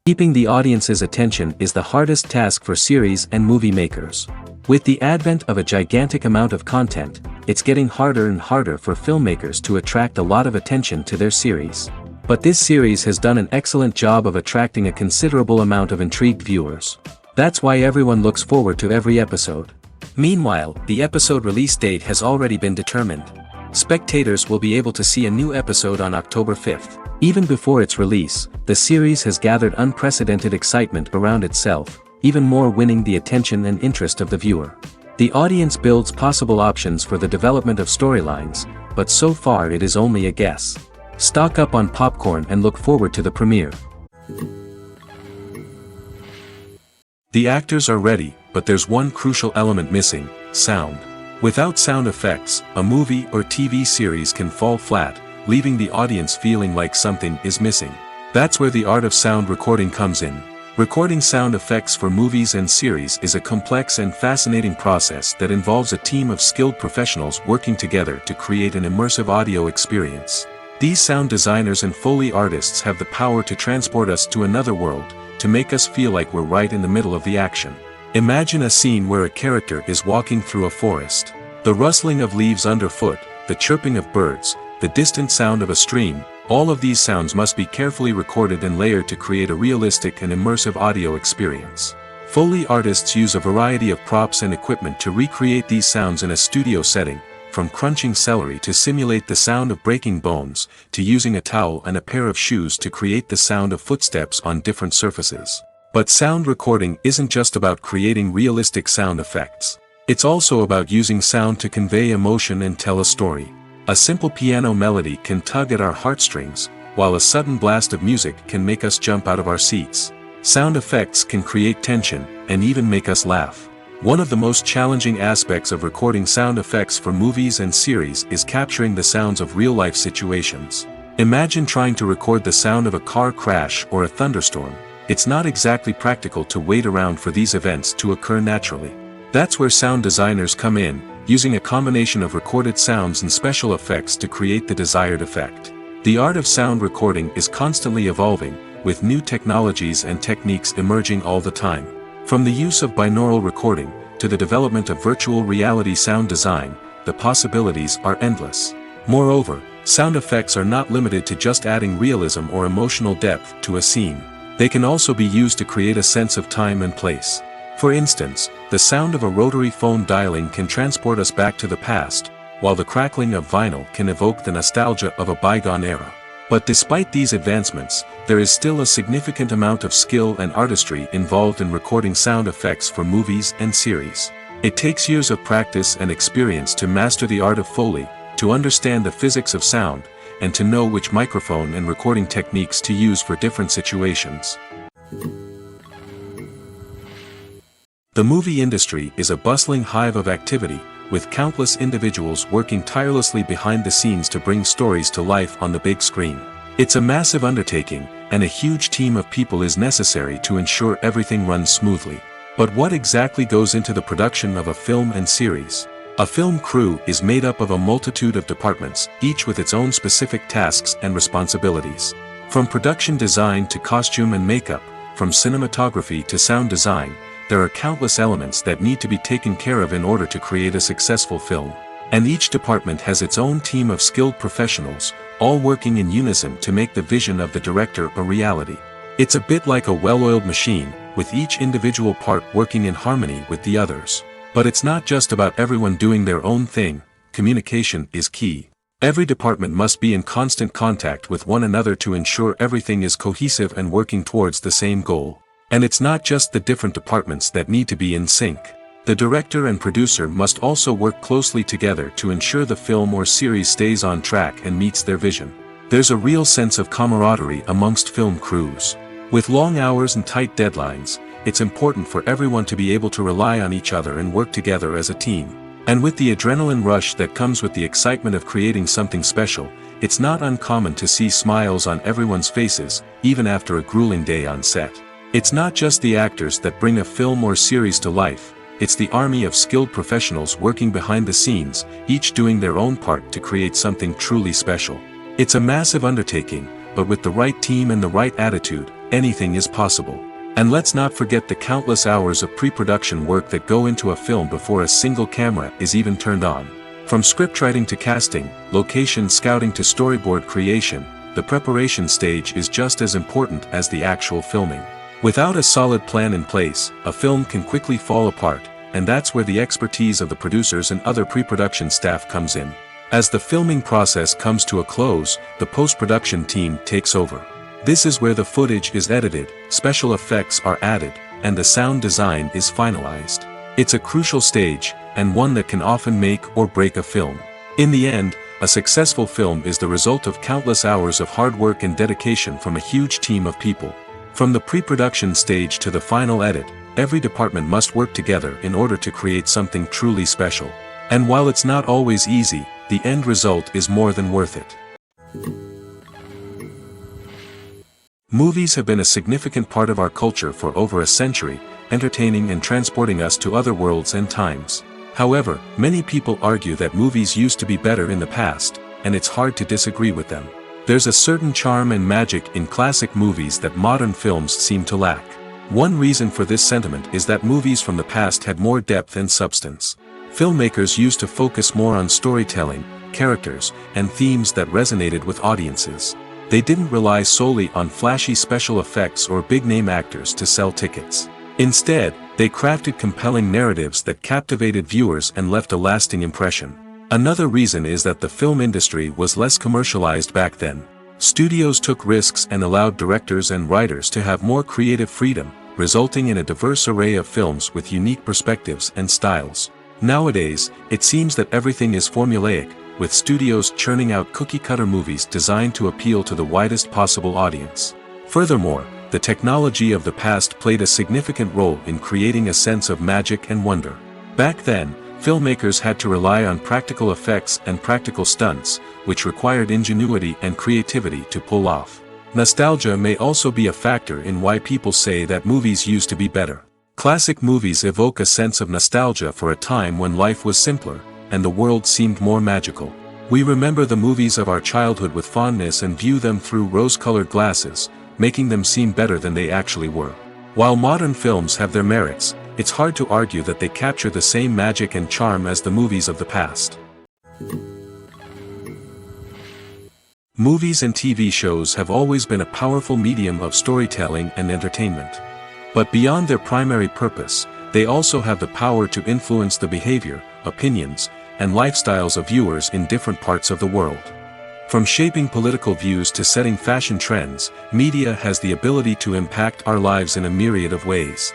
Keeping the audience's attention is the hardest task for series and movie makers. With the advent of a gigantic amount of content, it's getting harder and harder for filmmakers to attract a lot of attention to their series. But this series has done an excellent job of attracting a considerable amount of intrigued viewers. That's why everyone looks forward to every episode. Meanwhile, the episode release date has already been determined. Spectators will be able to see a new episode on October 5th. Even before its release, the series has gathered unprecedented excitement around itself, even more winning the attention and interest of the viewer. The audience builds possible options for the development of storylines, but so far it is only a guess. Stock up on popcorn and look forward to the premiere. The actors are ready, but there's one crucial element missing: sound. Without sound effects, a movie or TV series can fall flat, leaving the audience feeling like something is missing. That's where the art of sound recording comes in. Recording sound effects for movies and series is a complex and fascinating process that involves a team of skilled professionals working together to create an immersive audio experience. These sound designers and Foley artists have the power to transport us to another world, to make us feel like we're right in the middle of the action. Imagine a scene where a character is walking through a forest. The rustling of leaves underfoot, the chirping of birds, the distant sound of a stream, all of these sounds must be carefully recorded and layered to create a realistic and immersive audio experience. Foley artists use a variety of props and equipment to recreate these sounds in a studio setting, from crunching celery to simulate the sound of breaking bones, to using a towel and a pair of shoes to create the sound of footsteps on different surfaces. But sound recording isn't just about creating realistic sound effects. It's also about using sound to convey emotion and tell a story. A simple piano melody can tug at our heartstrings, while a sudden blast of music can make us jump out of our seats. Sound effects can create tension, and even make us laugh. One of the most challenging aspects of recording sound effects for movies and series is capturing the sounds of real-life situations. Imagine trying to record the sound of a car crash or a thunderstorm. It's not exactly practical to wait around for these events to occur naturally. That's where sound designers come in, using a combination of recorded sounds and special effects to create the desired effect. The art of sound recording is constantly evolving, with new technologies and techniques emerging all the time. From the use of binaural recording, to the development of virtual reality sound design, the possibilities are endless. Moreover, sound effects are not limited to just adding realism or emotional depth to a scene. They can also be used to create a sense of time and place. For instance, the sound of a rotary phone dialing can transport us back to the past, while the crackling of vinyl can evoke the nostalgia of a bygone era. But despite these advancements, there is still a significant amount of skill and artistry involved in recording sound effects for movies and series. It takes years of practice and experience to master the art of Foley, to understand the physics of sound, and to know which microphone and recording techniques to use for different situations. The movie industry is a bustling hive of activity, with countless individuals working tirelessly behind the scenes to bring stories to life on the big screen. It's a massive undertaking, and a huge team of people is necessary to ensure everything runs smoothly. But what exactly goes into the production of a film and series? A film crew is made up of a multitude of departments, each with its own specific tasks and responsibilities. From production design to costume and makeup, from cinematography to sound design, there are countless elements that need to be taken care of in order to create a successful film. And each department has its own team of skilled professionals, all working in unison to make the vision of the director a reality. It's a bit like a well-oiled machine, with each individual part working in harmony with the others. But it's not just about everyone doing their own thing. Communication is key. Every department must be in constant contact with one another to ensure everything is cohesive and working towards the same goal. And it's not just the different departments that need to be in sync. The director and producer must also work closely together to ensure the film or series stays on track and meets their vision. There's a real sense of camaraderie amongst film crews. With long hours and tight deadlines, it's important for everyone to be able to rely on each other and work together as a team. And with the adrenaline rush that comes with the excitement of creating something special, it's not uncommon to see smiles on everyone's faces, even after a grueling day on set. It's not just the actors that bring a film or series to life, it's the army of skilled professionals working behind the scenes, each doing their own part to create something truly special. It's a massive undertaking, but with the right team and the right attitude, anything is possible. And let's not forget the countless hours of pre-production work that go into a film before a single camera is even turned on. From scriptwriting to casting, location scouting to storyboard creation, the preparation stage is just as important as the actual filming. Without a solid plan in place, a film can quickly fall apart, and that's where the expertise of the producers and other pre-production staff comes in. As the filming process comes to a close, the post-production team takes over. This is where the footage is edited, special effects are added, and the sound design is finalized. It's a crucial stage, and one that can often make or break a film. In the end, a successful film is the result of countless hours of hard work and dedication from a huge team of people. From the pre-production stage to the final edit, every department must work together in order to create something truly special. And while it's not always easy, the end result is more than worth it. Movies have been a significant part of our culture for over a century, entertaining and transporting us to other worlds and times. However, many people argue that movies used to be better in the past, and it's hard to disagree with them. There's a certain charm and magic in classic movies that modern films seem to lack. One reason for this sentiment is that movies from the past had more depth and substance. Filmmakers used to focus more on storytelling, characters, and themes that resonated with audiences. They didn't rely solely on flashy special effects or big-name actors to sell tickets. Instead, they crafted compelling narratives that captivated viewers and left a lasting impression. Another reason is that the film industry was less commercialized back then. Studios took risks and allowed directors and writers to have more creative freedom, resulting in a diverse array of films with unique perspectives and styles. Nowadays, it seems that everything is formulaic, with studios churning out cookie-cutter movies designed to appeal to the widest possible audience. Furthermore, the technology of the past played a significant role in creating a sense of magic and wonder. Back then, filmmakers had to rely on practical effects and practical stunts, which required ingenuity and creativity to pull off. Nostalgia may also be a factor in why people say that movies used to be better. Classic movies evoke a sense of nostalgia for a time when life was simpler, and the world seemed more magical. We remember the movies of our childhood with fondness and view them through rose-colored glasses, making them seem better than they actually were. While modern films have their merits, it's hard to argue that they capture the same magic and charm as the movies of the past. Movies and TV shows have always been a powerful medium of storytelling and entertainment. But beyond their primary purpose, they also have the power to influence the behavior, opinions, and lifestyles of viewers in different parts of the world. From shaping political views to setting fashion trends, media has the ability to impact our lives in a myriad of ways.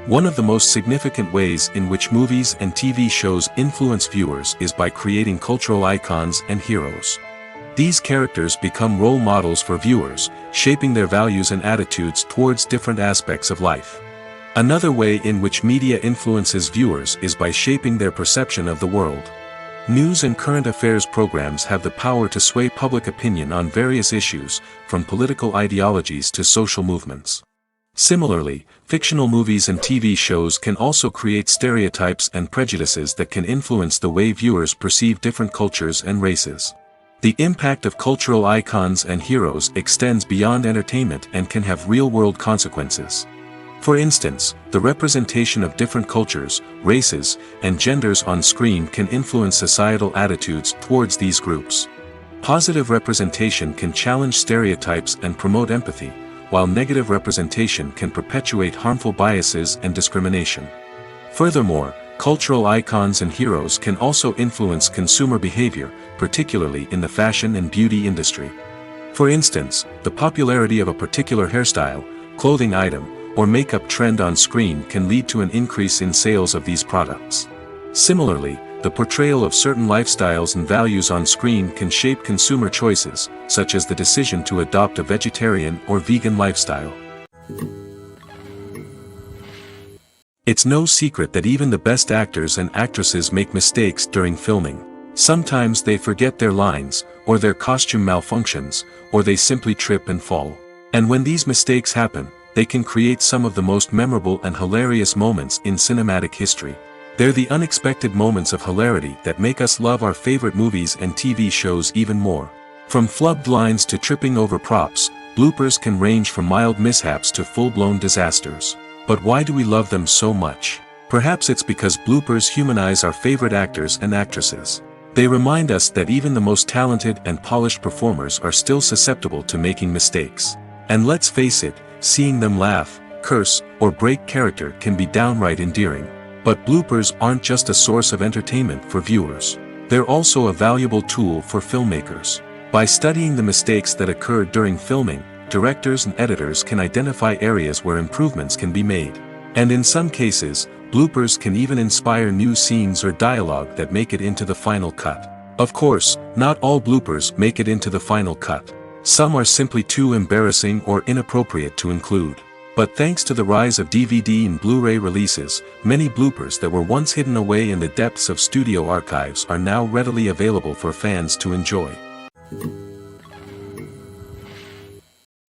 One of the most significant ways in which movies and TV shows influence viewers is by creating cultural icons and heroes. These characters become role models for viewers, shaping their values and attitudes towards different aspects of life. Another way in which media influences viewers is by shaping their perception of the world. News and current affairs programs have the power to sway public opinion on various issues, from political ideologies to social movements. Similarly, fictional movies and TV shows can also create stereotypes and prejudices that can influence the way viewers perceive different cultures and races. The impact of cultural icons and heroes extends beyond entertainment and can have real-world consequences. For instance, the representation of different cultures, races, and genders on screen can influence societal attitudes towards these groups. Positive representation can challenge stereotypes and promote empathy, while negative representation can perpetuate harmful biases and discrimination. Furthermore, cultural icons and heroes can also influence consumer behavior, particularly in the fashion and beauty industry. For instance, the popularity of a particular hairstyle, clothing item, or makeup trend on screen can lead to an increase in sales of these products. Similarly, the portrayal of certain lifestyles and values on screen can shape consumer choices, such as the decision to adopt a vegetarian or vegan lifestyle. It's no secret that even the best actors and actresses make mistakes during filming. Sometimes they forget their lines, or their costume malfunctions, or they simply trip and fall. And when these mistakes happen, they can create some of the most memorable and hilarious moments in cinematic history. They're the unexpected moments of hilarity that make us love our favorite movies and TV shows even more. From flubbed lines to tripping over props, bloopers can range from mild mishaps to full-blown disasters. But why do we love them so much? Perhaps it's because bloopers humanize our favorite actors and actresses. They remind us that even the most talented and polished performers are still susceptible to making mistakes. And let's face it, seeing them laugh, curse, or break character can be downright endearing. But bloopers aren't just a source of entertainment for viewers. They're also a valuable tool for filmmakers. By studying the mistakes that occur during filming, directors and editors can identify areas where improvements can be made. And in some cases, bloopers can even inspire new scenes or dialogue that make it into the final cut. Of course, not all bloopers make it into the final cut. Some are simply too embarrassing or inappropriate to include. But thanks to the rise of DVD and Blu-ray releases, many bloopers that were once hidden away in the depths of studio archives are now readily available for fans to enjoy.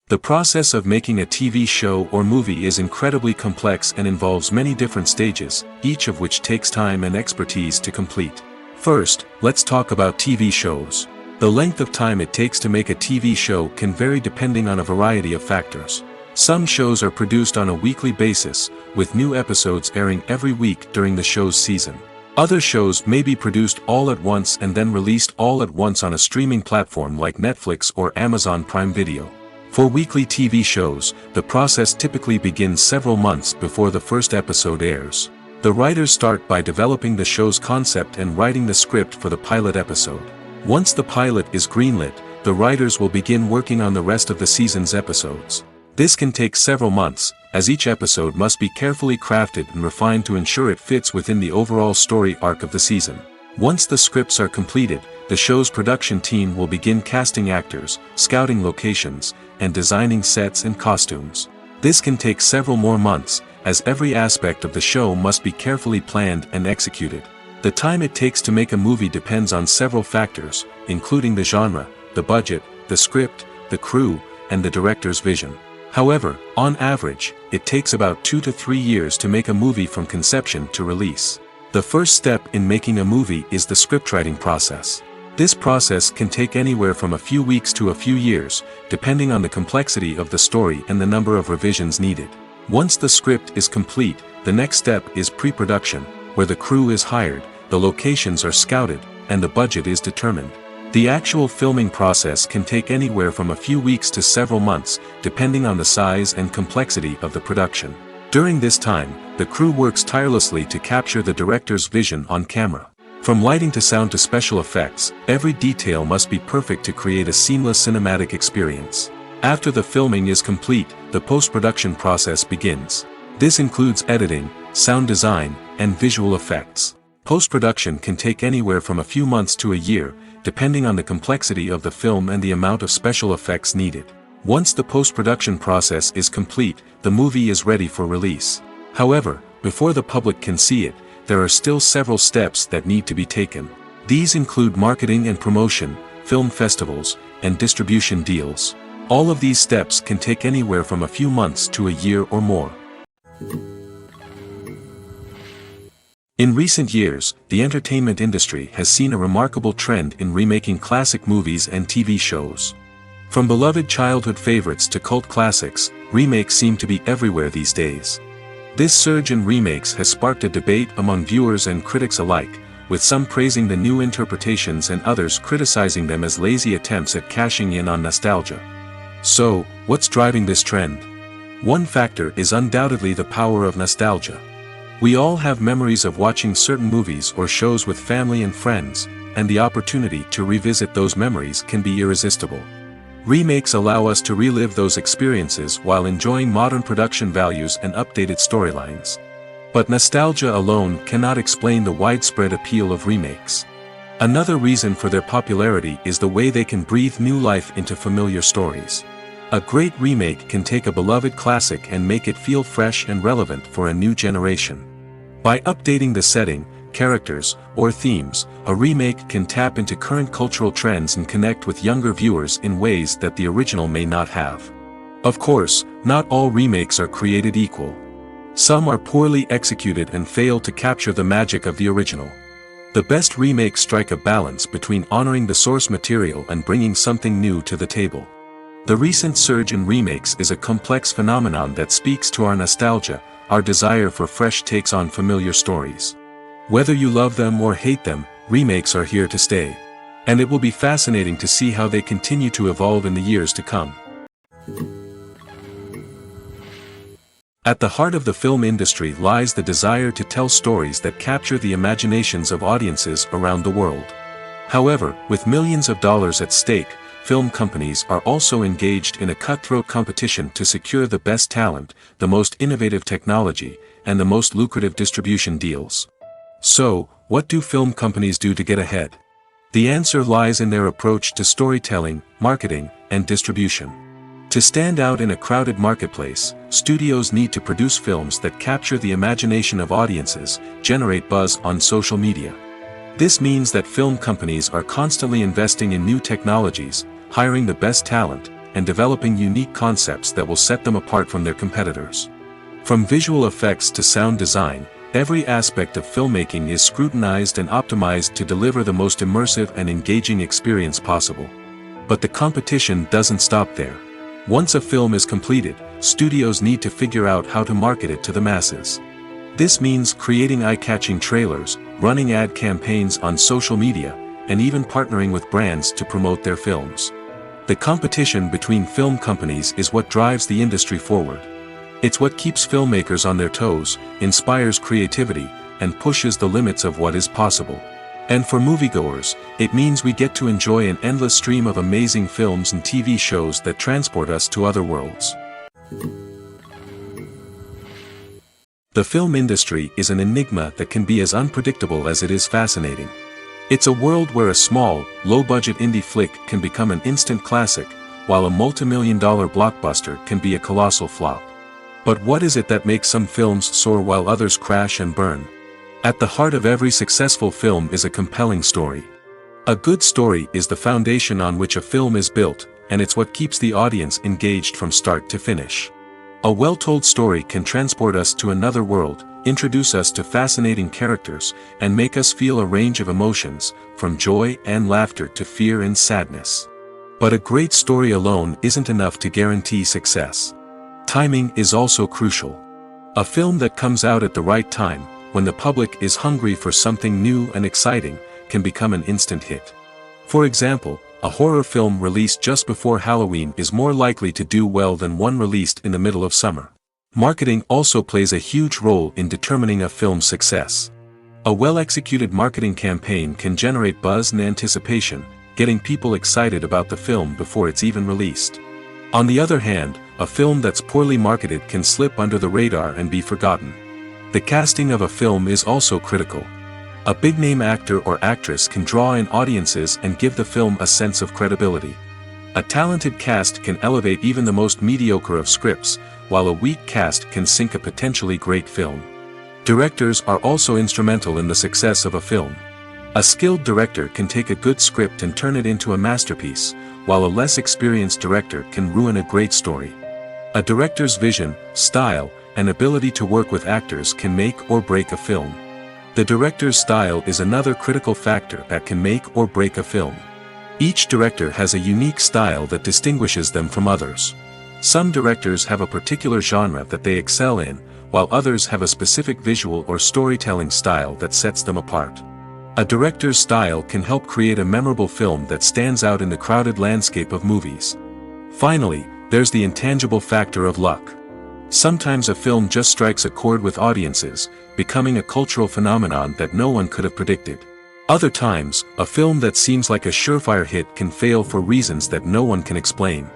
The process of making a TV show or movie is incredibly complex and involves many different stages, each of which takes time and expertise to complete. First, let's talk about TV shows. The length of time it takes to make a TV show can vary depending on a variety of factors. Some shows are produced on a weekly basis, with new episodes airing every week during the show's season. Other shows may be produced all at once and then released all at once on a streaming platform like Netflix or Amazon Prime Video. For weekly TV shows, the process typically begins several months before the first episode airs. The writers start by developing the show's concept and writing the script for the pilot episode. Once the pilot is greenlit, the writers will begin working on the rest of the season's episodes. This can take several months, as each episode must be carefully crafted and refined to ensure it fits within the overall story arc of the season. Once the scripts are completed, the show's production team will begin casting actors, scouting locations, and designing sets and costumes. This can take several more months, as every aspect of the show must be carefully planned and executed. The time it takes to make a movie depends on several factors, including the genre, the budget, the script, the crew, and the director's vision. However, on average, it takes about 2 to 3 years to make a movie from conception to release. The first step in making a movie is the scriptwriting process. This process can take anywhere from a few weeks to a few years, depending on the complexity of the story and the number of revisions needed. Once the script is complete, the next step is pre-production, where the crew is hired, the locations are scouted, and the budget is determined. The actual filming process can take anywhere from a few weeks to several months, depending on the size and complexity of the production. During this time, the crew works tirelessly to capture the director's vision on camera. From lighting to sound to special effects, every detail must be perfect to create a seamless cinematic experience. After the filming is complete, the post-production process begins. This includes editing, sound design, and visual effects. Post-production can take anywhere from a few months to a year, depending on the complexity of the film and the amount of special effects needed. Once the post-production process is complete, the movie is ready for release. However, before the public can see it, there are still several steps that need to be taken. These include marketing and promotion, film festivals, and distribution deals. All of these steps can take anywhere from a few months to a year or more. In recent years, the entertainment industry has seen a remarkable trend in remaking classic movies and TV shows. From beloved childhood favorites to cult classics, remakes seem to be everywhere these days. This surge in remakes has sparked a debate among viewers and critics alike, with some praising the new interpretations and others criticizing them as lazy attempts at cashing in on nostalgia. So, what's driving this trend? One factor is undoubtedly the power of nostalgia. We all have memories of watching certain movies or shows with family and friends, and the opportunity to revisit those memories can be irresistible. Remakes allow us to relive those experiences while enjoying modern production values and updated storylines. But nostalgia alone cannot explain the widespread appeal of remakes. Another reason for their popularity is the way they can breathe new life into familiar stories. A great remake can take a beloved classic and make it feel fresh and relevant for a new generation. By updating the setting, characters, or themes, a remake can tap into current cultural trends and connect with younger viewers in ways that the original may not have. Of course, not all remakes are created equal. Some are poorly executed and fail to capture the magic of the original. The best remakes strike a balance between honoring the source material and bringing something new to the table. The recent surge in remakes is a complex phenomenon that speaks to our nostalgia, our desire for fresh takes on familiar stories. Whether you love them or hate them, remakes are here to stay. And it will be fascinating to see how they continue to evolve in the years to come. At the heart of the film industry lies the desire to tell stories that capture the imaginations of audiences around the world. However, with millions of dollars at stake, film companies are also engaged in a cutthroat competition to secure the best talent, the most innovative technology, and the most lucrative distribution deals. So, what do film companies do to get ahead? The answer lies in their approach to storytelling, marketing, and distribution. To stand out in a crowded marketplace, studios need to produce films that capture the imagination of audiences, generate buzz on social media. This means that film companies are constantly investing in new technologies, hiring the best talent, and developing unique concepts that will set them apart from their competitors. From visual effects to sound design, every aspect of filmmaking is scrutinized and optimized to deliver the most immersive and engaging experience possible. But the competition doesn't stop there. Once a film is completed, studios need to figure out how to market it to the masses. This means creating eye-catching trailers, running ad campaigns on social media, and even partnering with brands to promote their films. The competition between film companies is what drives the industry forward. It's what keeps filmmakers on their toes, inspires creativity, and pushes the limits of what is possible. And for moviegoers, it means we get to enjoy an endless stream of amazing films and TV shows that transport us to other worlds. The film industry is an enigma that can be as unpredictable as it is fascinating. It's a world where a small, low-budget indie flick can become an instant classic, while a multi-million-dollar blockbuster can be a colossal flop. But what is it that makes some films soar while others crash and burn? At the heart of every successful film is a compelling story. A good story is the foundation on which a film is built, and it's what keeps the audience engaged from start to finish. A well-told story can transport us to another world, introduce us to fascinating characters, and make us feel a range of emotions, from joy and laughter to fear and sadness. But a great story alone isn't enough to guarantee success. Timing is also crucial. A film that comes out at the right time, when the public is hungry for something new and exciting, can become an instant hit. For example, a horror film released just before Halloween is more likely to do well than one released in the middle of summer. Marketing also plays a huge role in determining a film's success. A well-executed marketing campaign can generate buzz and anticipation, getting people excited about the film before it's even released. On the other hand, a film that's poorly marketed can slip under the radar and be forgotten. The casting of a film is also critical. A big-name actor or actress can draw in audiences and give the film a sense of credibility. A talented cast can elevate even the most mediocre of scripts, while a weak cast can sink a potentially great film. Directors are also instrumental in the success of a film. A skilled director can take a good script and turn it into a masterpiece, while a less experienced director can ruin a great story. A director's vision, style, and ability to work with actors can make or break a film. The director's style is another critical factor that can make or break a film. Each director has a unique style that distinguishes them from others. Some directors have a particular genre that they excel in, while others have a specific visual or storytelling style that sets them apart. A director's style can help create a memorable film that stands out in the crowded landscape of movies. Finally, there's the intangible factor of luck. Sometimes a film just strikes a chord with audiences, becoming a cultural phenomenon that no one could have predicted. Other times, a film that seems like a surefire hit can fail for reasons that no one can explain.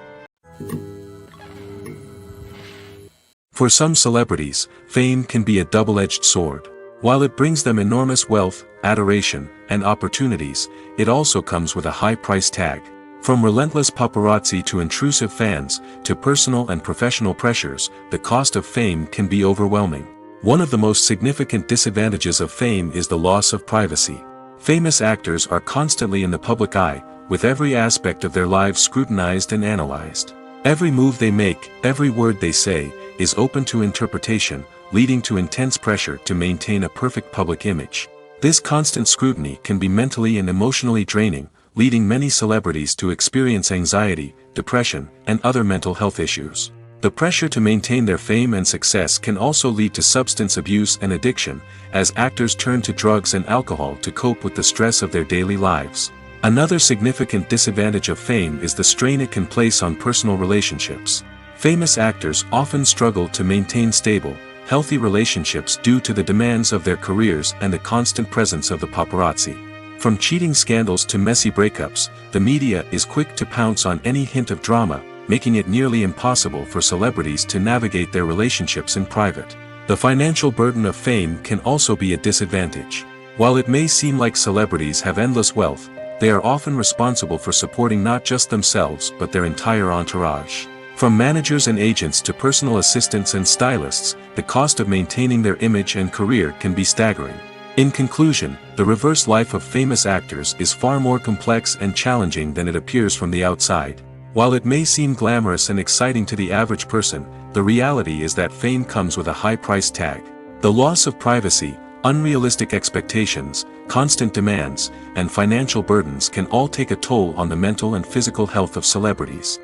For some celebrities, fame can be a double-edged sword. While it brings them enormous wealth, adoration, and opportunities, it also comes with a high price tag. From relentless paparazzi to intrusive fans, to personal and professional pressures, the cost of fame can be overwhelming. One of the most significant disadvantages of fame is the loss of privacy. Famous actors are constantly in the public eye, with every aspect of their lives scrutinized and analyzed. Every move they make, every word they say, is open to interpretation, leading to intense pressure to maintain a perfect public image. This constant scrutiny can be mentally and emotionally draining, leading many celebrities to experience anxiety, depression, and other mental health issues. The pressure to maintain their fame and success can also lead to substance abuse and addiction, as actors turn to drugs and alcohol to cope with the stress of their daily lives. Another significant disadvantage of fame is the strain it can place on personal relationships. Famous actors often struggle to maintain stable, healthy relationships due to the demands of their careers and the constant presence of the paparazzi. From cheating scandals to messy breakups, the media is quick to pounce on any hint of drama, making it nearly impossible for celebrities to navigate their relationships in private. The financial burden of fame can also be a disadvantage. While it may seem like celebrities have endless wealth, they are often responsible for supporting not just themselves but their entire entourage. From managers and agents to personal assistants and stylists, the cost of maintaining their image and career can be staggering. In conclusion, the reverse life of famous actors is far more complex and challenging than it appears from the outside. While it may seem glamorous and exciting to the average person, the reality is that fame comes with a high price tag. The loss of privacy, unrealistic expectations, constant demands, and financial burdens can all take a toll on the mental and physical health of celebrities.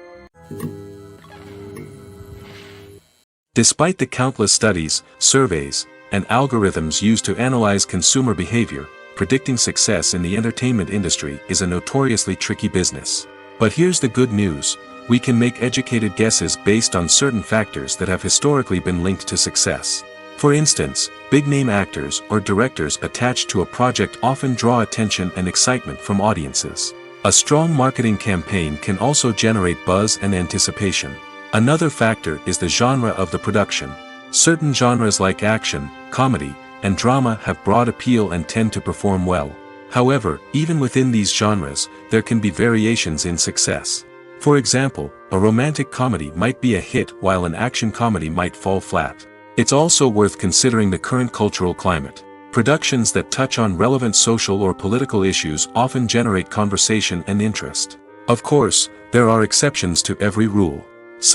Despite the countless studies, surveys, and algorithms used to analyze consumer behavior, predicting success in the entertainment industry is a notoriously tricky business. But here's the good news: we can make educated guesses based on certain factors that have historically been linked to success. For instance, big-name actors or directors attached to a project often draw attention and excitement from audiences. A strong marketing campaign can also generate buzz and anticipation. Another factor is the genre of the production. Certain genres like action, comedy, and drama have broad appeal and tend to perform well. However, even within these genres, there can be variations in success. For example, a romantic comedy might be a hit while an action comedy might fall flat. It's also worth considering the current cultural climate. Productions that touch on relevant social or political issues often generate conversation and interest. Of course, there are exceptions to every rule.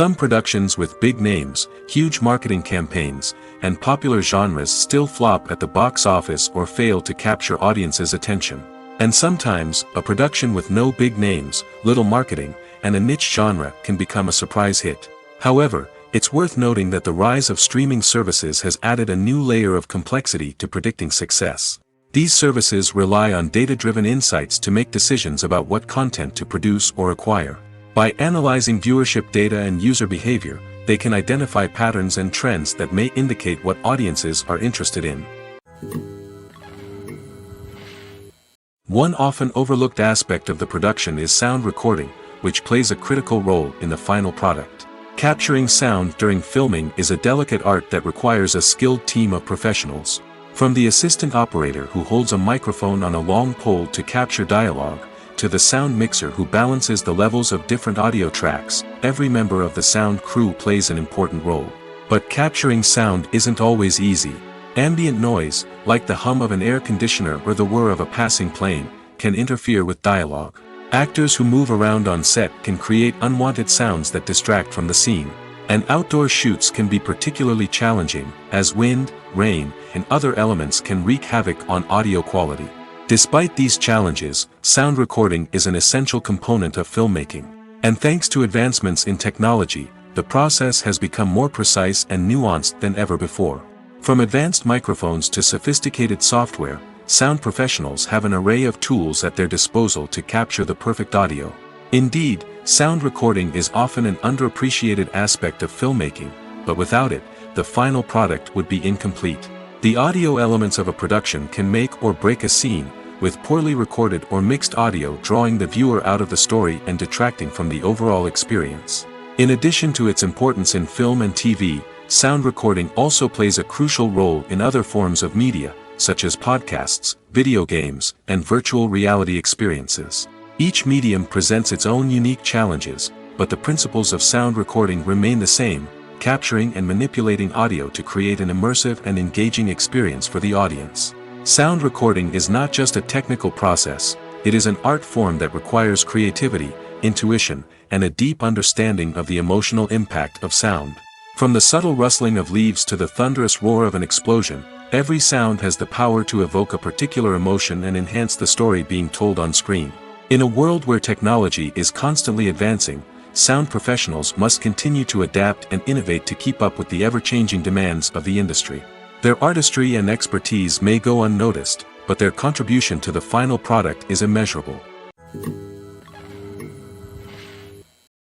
Some productions with big names, huge marketing campaigns, and popular genres still flop at the box office or fail to capture audiences' attention. And sometimes, a production with no big names, little marketing, and a niche genre can become a surprise hit. However, it's worth noting that the rise of streaming services has added a new layer of complexity to predicting success. These services rely on data-driven insights to make decisions about what content to produce or acquire. By analyzing viewership data and user behavior, they can identify patterns and trends that may indicate what audiences are interested in. One often overlooked aspect of the production is sound recording, which plays a critical role in the final product. Capturing sound during filming is a delicate art that requires a skilled team of professionals. From the assistant operator who holds a microphone on a long pole to capture dialogue, to the sound mixer who balances the levels of different audio tracks, every member of the sound crew plays an important role. But capturing sound isn't always easy. Ambient noise, like the hum of an air conditioner or the whir of a passing plane, can interfere with dialogue. Actors who move around on set can create unwanted sounds that distract from the scene. And outdoor shoots can be particularly challenging, as wind, rain, and other elements can wreak havoc on audio quality. Despite these challenges, sound recording is an essential component of filmmaking. And thanks to advancements in technology, the process has become more precise and nuanced than ever before. From advanced microphones to sophisticated software, sound professionals have an array of tools at their disposal to capture the perfect audio. Indeed, Sound recording is often an underappreciated aspect of filmmaking, but without it, the final product would be incomplete. The audio elements of a production can make or break a scene, with poorly recorded or mixed audio drawing the viewer out of the story and detracting from the overall experience. In addition to its importance in film and TV, sound recording also plays a crucial role in other forms of media, such as podcasts, video games, and virtual reality experiences. Each medium presents its own unique challenges, but the principles of sound recording remain the same, capturing and manipulating audio to create an immersive and engaging experience for the audience. Sound recording is not just a technical process, it is an art form that requires creativity, intuition, and a deep understanding of the emotional impact of sound. From the subtle rustling of leaves to the thunderous roar of an explosion, every sound has the power to evoke a particular emotion and enhance the story being told on screen. In a world where technology is constantly advancing, sound professionals must continue to adapt and innovate to keep up with the ever-changing demands of the industry. Their artistry and expertise may go unnoticed, but their contribution to the final product is immeasurable.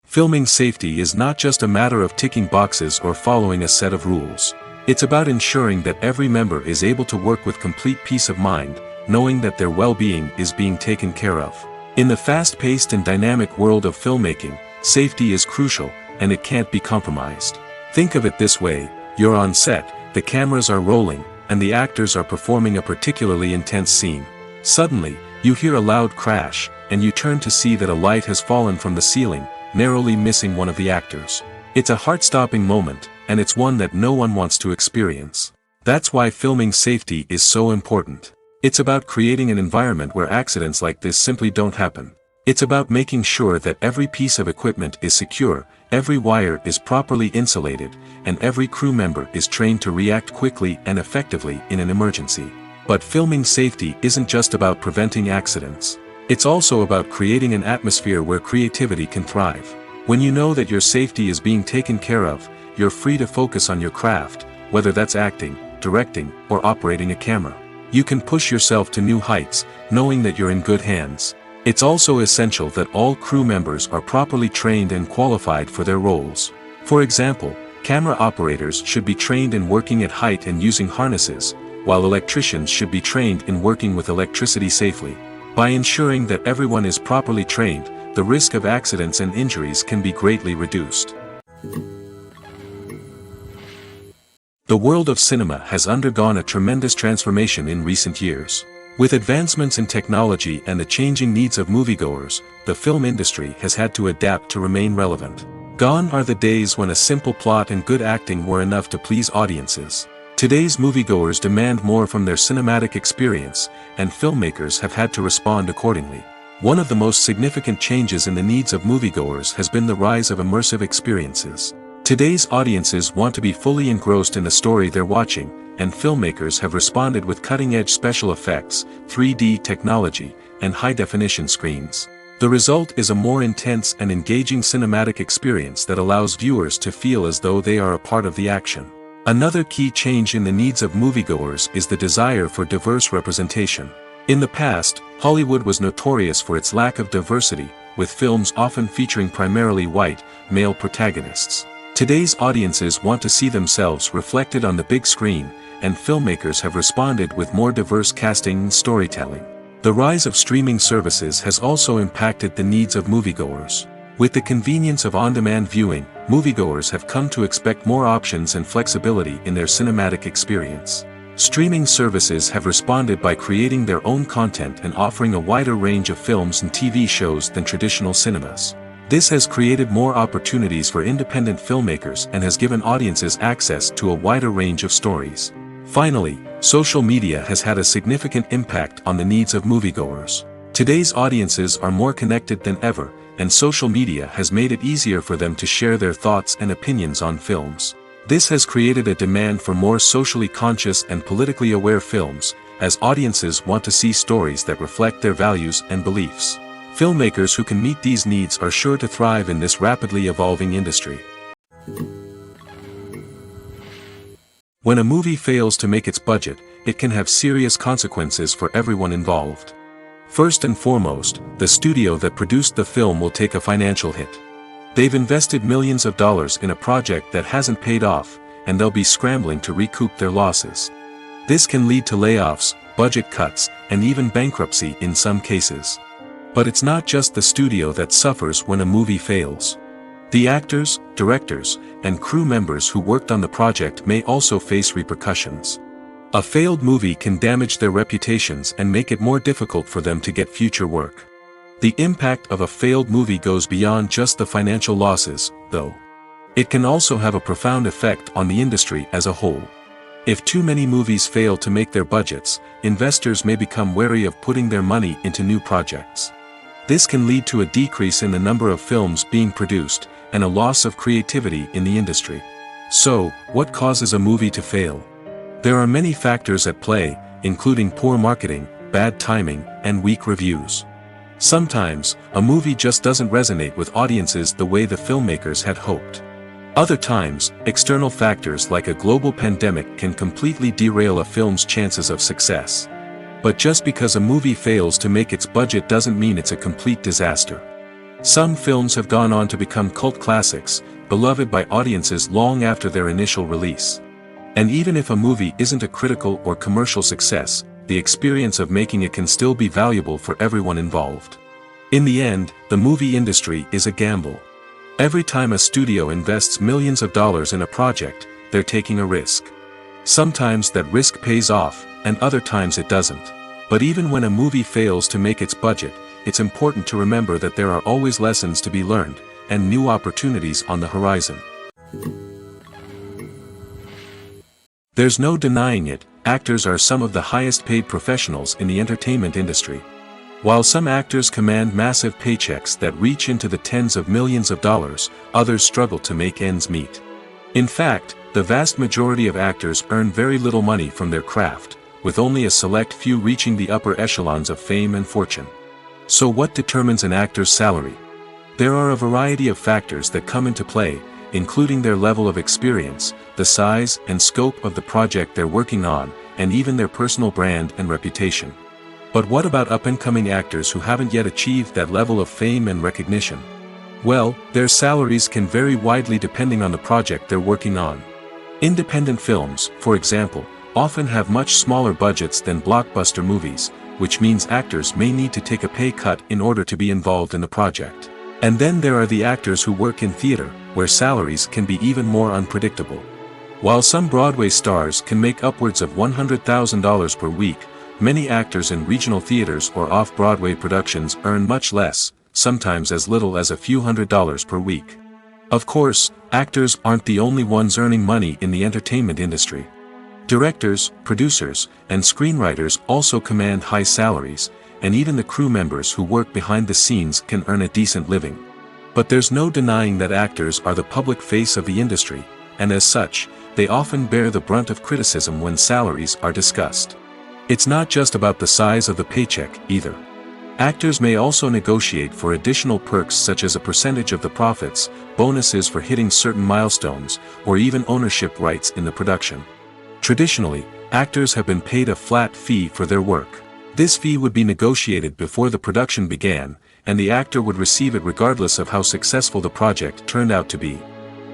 Filming safety is not just a matter of ticking boxes or following a set of rules. It's about ensuring that every member is able to work with complete peace of mind, knowing that their well-being is being taken care of. In the fast-paced and dynamic world of filmmaking, safety is crucial, and it can't be compromised. Think of it this way: you're on set, the cameras are rolling, and the actors are performing a particularly intense scene. Suddenly, you hear a loud crash, and you turn to see that a light has fallen from the ceiling, narrowly missing one of the actors. It's a heart-stopping moment, and it's one that no one wants to experience. That's why filming safety is so important. It's about creating an environment where accidents like this simply don't happen. It's about making sure that every piece of equipment is secure, every wire is properly insulated, and every crew member is trained to react quickly and effectively in an emergency. But filming safety isn't just about preventing accidents. It's also about creating an atmosphere where creativity can thrive. When you know that your safety is being taken care of, you're free to focus on your craft, whether that's acting, directing, or operating a camera. You can push yourself to new heights, knowing that you're in good hands. It's also essential that all crew members are properly trained and qualified for their roles. For example, camera operators should be trained in working at height and using harnesses, while electricians should be trained in working with electricity safely. By ensuring that everyone is properly trained, the risk of accidents and injuries can be greatly reduced. The world of cinema has undergone a tremendous transformation in recent years. With advancements in technology and the changing needs of moviegoers, the film industry has had to adapt to remain relevant. Gone are the days when a simple plot and good acting were enough to please audiences. Today's moviegoers demand more from their cinematic experience, and filmmakers have had to respond accordingly. One of the most significant changes in the needs of moviegoers has been the rise of immersive experiences. Today's audiences want to be fully engrossed in the story they're watching, and filmmakers have responded with cutting-edge special effects, 3D technology, and high-definition screens. The result is a more intense and engaging cinematic experience that allows viewers to feel as though they are a part of the action. Another key change in the needs of moviegoers is the desire for diverse representation. In the past, Hollywood was notorious for its lack of diversity, with films often featuring primarily white, male protagonists. Today's audiences want to see themselves reflected on the big screen, and filmmakers have responded with more diverse casting and storytelling. The rise of streaming services has also impacted the needs of moviegoers. With the convenience of on-demand viewing, moviegoers have come to expect more options and flexibility in their cinematic experience. Streaming services have responded by creating their own content and offering a wider range of films and TV shows than traditional cinemas. This has created more opportunities for independent filmmakers and has given audiences access to a wider range of stories. Finally, social media has had a significant impact on the needs of moviegoers. Today's audiences are more connected than ever, and social media has made it easier for them to share their thoughts and opinions on films. This has created a demand for more socially conscious and politically aware films, as audiences want to see stories that reflect their values and beliefs. Filmmakers who can meet these needs are sure to thrive in this rapidly evolving industry. When a movie fails to make its budget, it can have serious consequences for everyone involved. First and foremost, the studio that produced the film will take a financial hit. They've invested millions of dollars in a project that hasn't paid off, and they'll be scrambling to recoup their losses. This can lead to layoffs, budget cuts, and even bankruptcy in some cases. But it's not just the studio that suffers when a movie fails. The actors, directors, and crew members who worked on the project may also face repercussions. A failed movie can damage their reputations and make it more difficult for them to get future work. The impact of a failed movie goes beyond just the financial losses, though. It can also have a profound effect on the industry as a whole. If too many movies fail to make their budgets, investors may become wary of putting their money into new projects. This can lead to a decrease in the number of films being produced, and a loss of creativity in the industry. So, what causes a movie to fail? There are many factors at play, including poor marketing, bad timing, and weak reviews. Sometimes, a movie just doesn't resonate with audiences the way the filmmakers had hoped. Other times, external factors like a global pandemic can completely derail a film's chances of success. But just because a movie fails to make its budget doesn't mean it's a complete disaster. Some films have gone on to become cult classics, beloved by audiences long after their initial release. And even if a movie isn't a critical or commercial success, the experience of making it can still be valuable for everyone involved. In the end, the movie industry is a gamble. Every time a studio invests millions of dollars in a project, they're taking a risk. Sometimes that risk pays off, and other times it doesn't. But even when a movie fails to make its budget, it's important to remember that there are always lessons to be learned, and new opportunities on the horizon. There's no denying it, actors are some of the highest paid professionals in the entertainment industry. While some actors command massive paychecks that reach into the tens of millions of dollars, others struggle to make ends meet. In fact, the vast majority of actors earn very little money from their craft, with only a select few reaching the upper echelons of fame and fortune. So what determines an actor's salary? There are a variety of factors that come into play, including their level of experience, the size and scope of the project they're working on, and even their personal brand and reputation. But what about up-and-coming actors who haven't yet achieved that level of fame and recognition? Well, their salaries can vary widely depending on the project they're working on. Independent films, for example, often have much smaller budgets than blockbuster movies, which means actors may need to take a pay cut in order to be involved in the project. And then there are the actors who work in theater, where salaries can be even more unpredictable. While some Broadway stars can make upwards of $100,000 per week, many actors in regional theaters or off-Broadway productions earn much less, sometimes as little as a few $100s per week. Of course, actors aren't the only ones earning money in the entertainment industry. Directors, producers, and screenwriters also command high salaries, and even the crew members who work behind the scenes can earn a decent living. But there's no denying that actors are the public face of the industry, and as such, they often bear the brunt of criticism when salaries are discussed. It's not just about the size of the paycheck, either. Actors may also negotiate for additional perks such as a percentage of the profits, bonuses for hitting certain milestones, or even ownership rights in the production. Traditionally, actors have been paid a flat fee for their work. This fee would be negotiated before the production began, and the actor would receive it regardless of how successful the project turned out to be.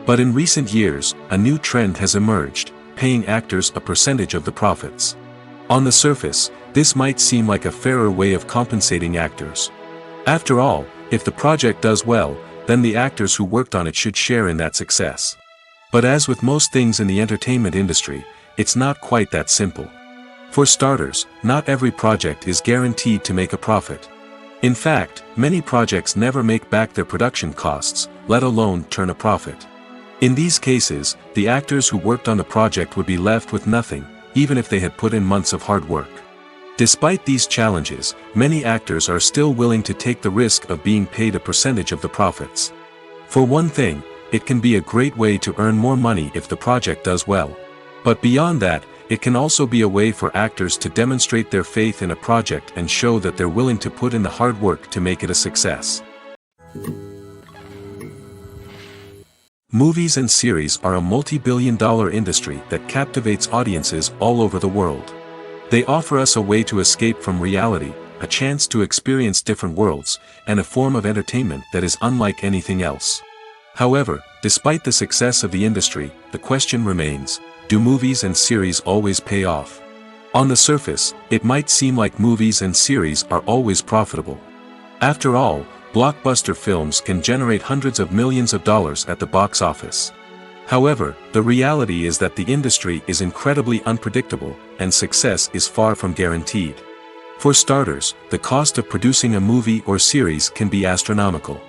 But in recent years, a new trend has emerged, paying actors a percentage of the profits. On the surface, this might seem like a fairer way of compensating actors. After all, if the project does well, then the actors who worked on it should share in that success. But as with most things in the entertainment industry, it's not quite that simple. For starters, not every project is guaranteed to make a profit. In fact, many projects never make back their production costs, let alone turn a profit. In these cases, the actors who worked on the project would be left with nothing, even if they had put in months of hard work. Despite these challenges, many actors are still willing to take the risk of being paid a percentage of the profits. For one thing, it can be a great way to earn more money if the project does well. But beyond that, it can also be a way for actors to demonstrate their faith in a project and show that they're willing to put in the hard work to make it a success. Movies and series are a multi-billion-dollar industry that captivates audiences all over the world. They offer us a way to escape from reality, a chance to experience different worlds, and a form of entertainment that is unlike anything else. However, despite the success of the industry, the question remains, do movies and series always pay off? On the surface, it might seem like movies and series are always profitable. After all, blockbuster films can generate hundreds of millions of dollars at the box office. However, the reality is that the industry is incredibly unpredictable, and success is far from guaranteed. For starters, the cost of producing a movie or series can be astronomical.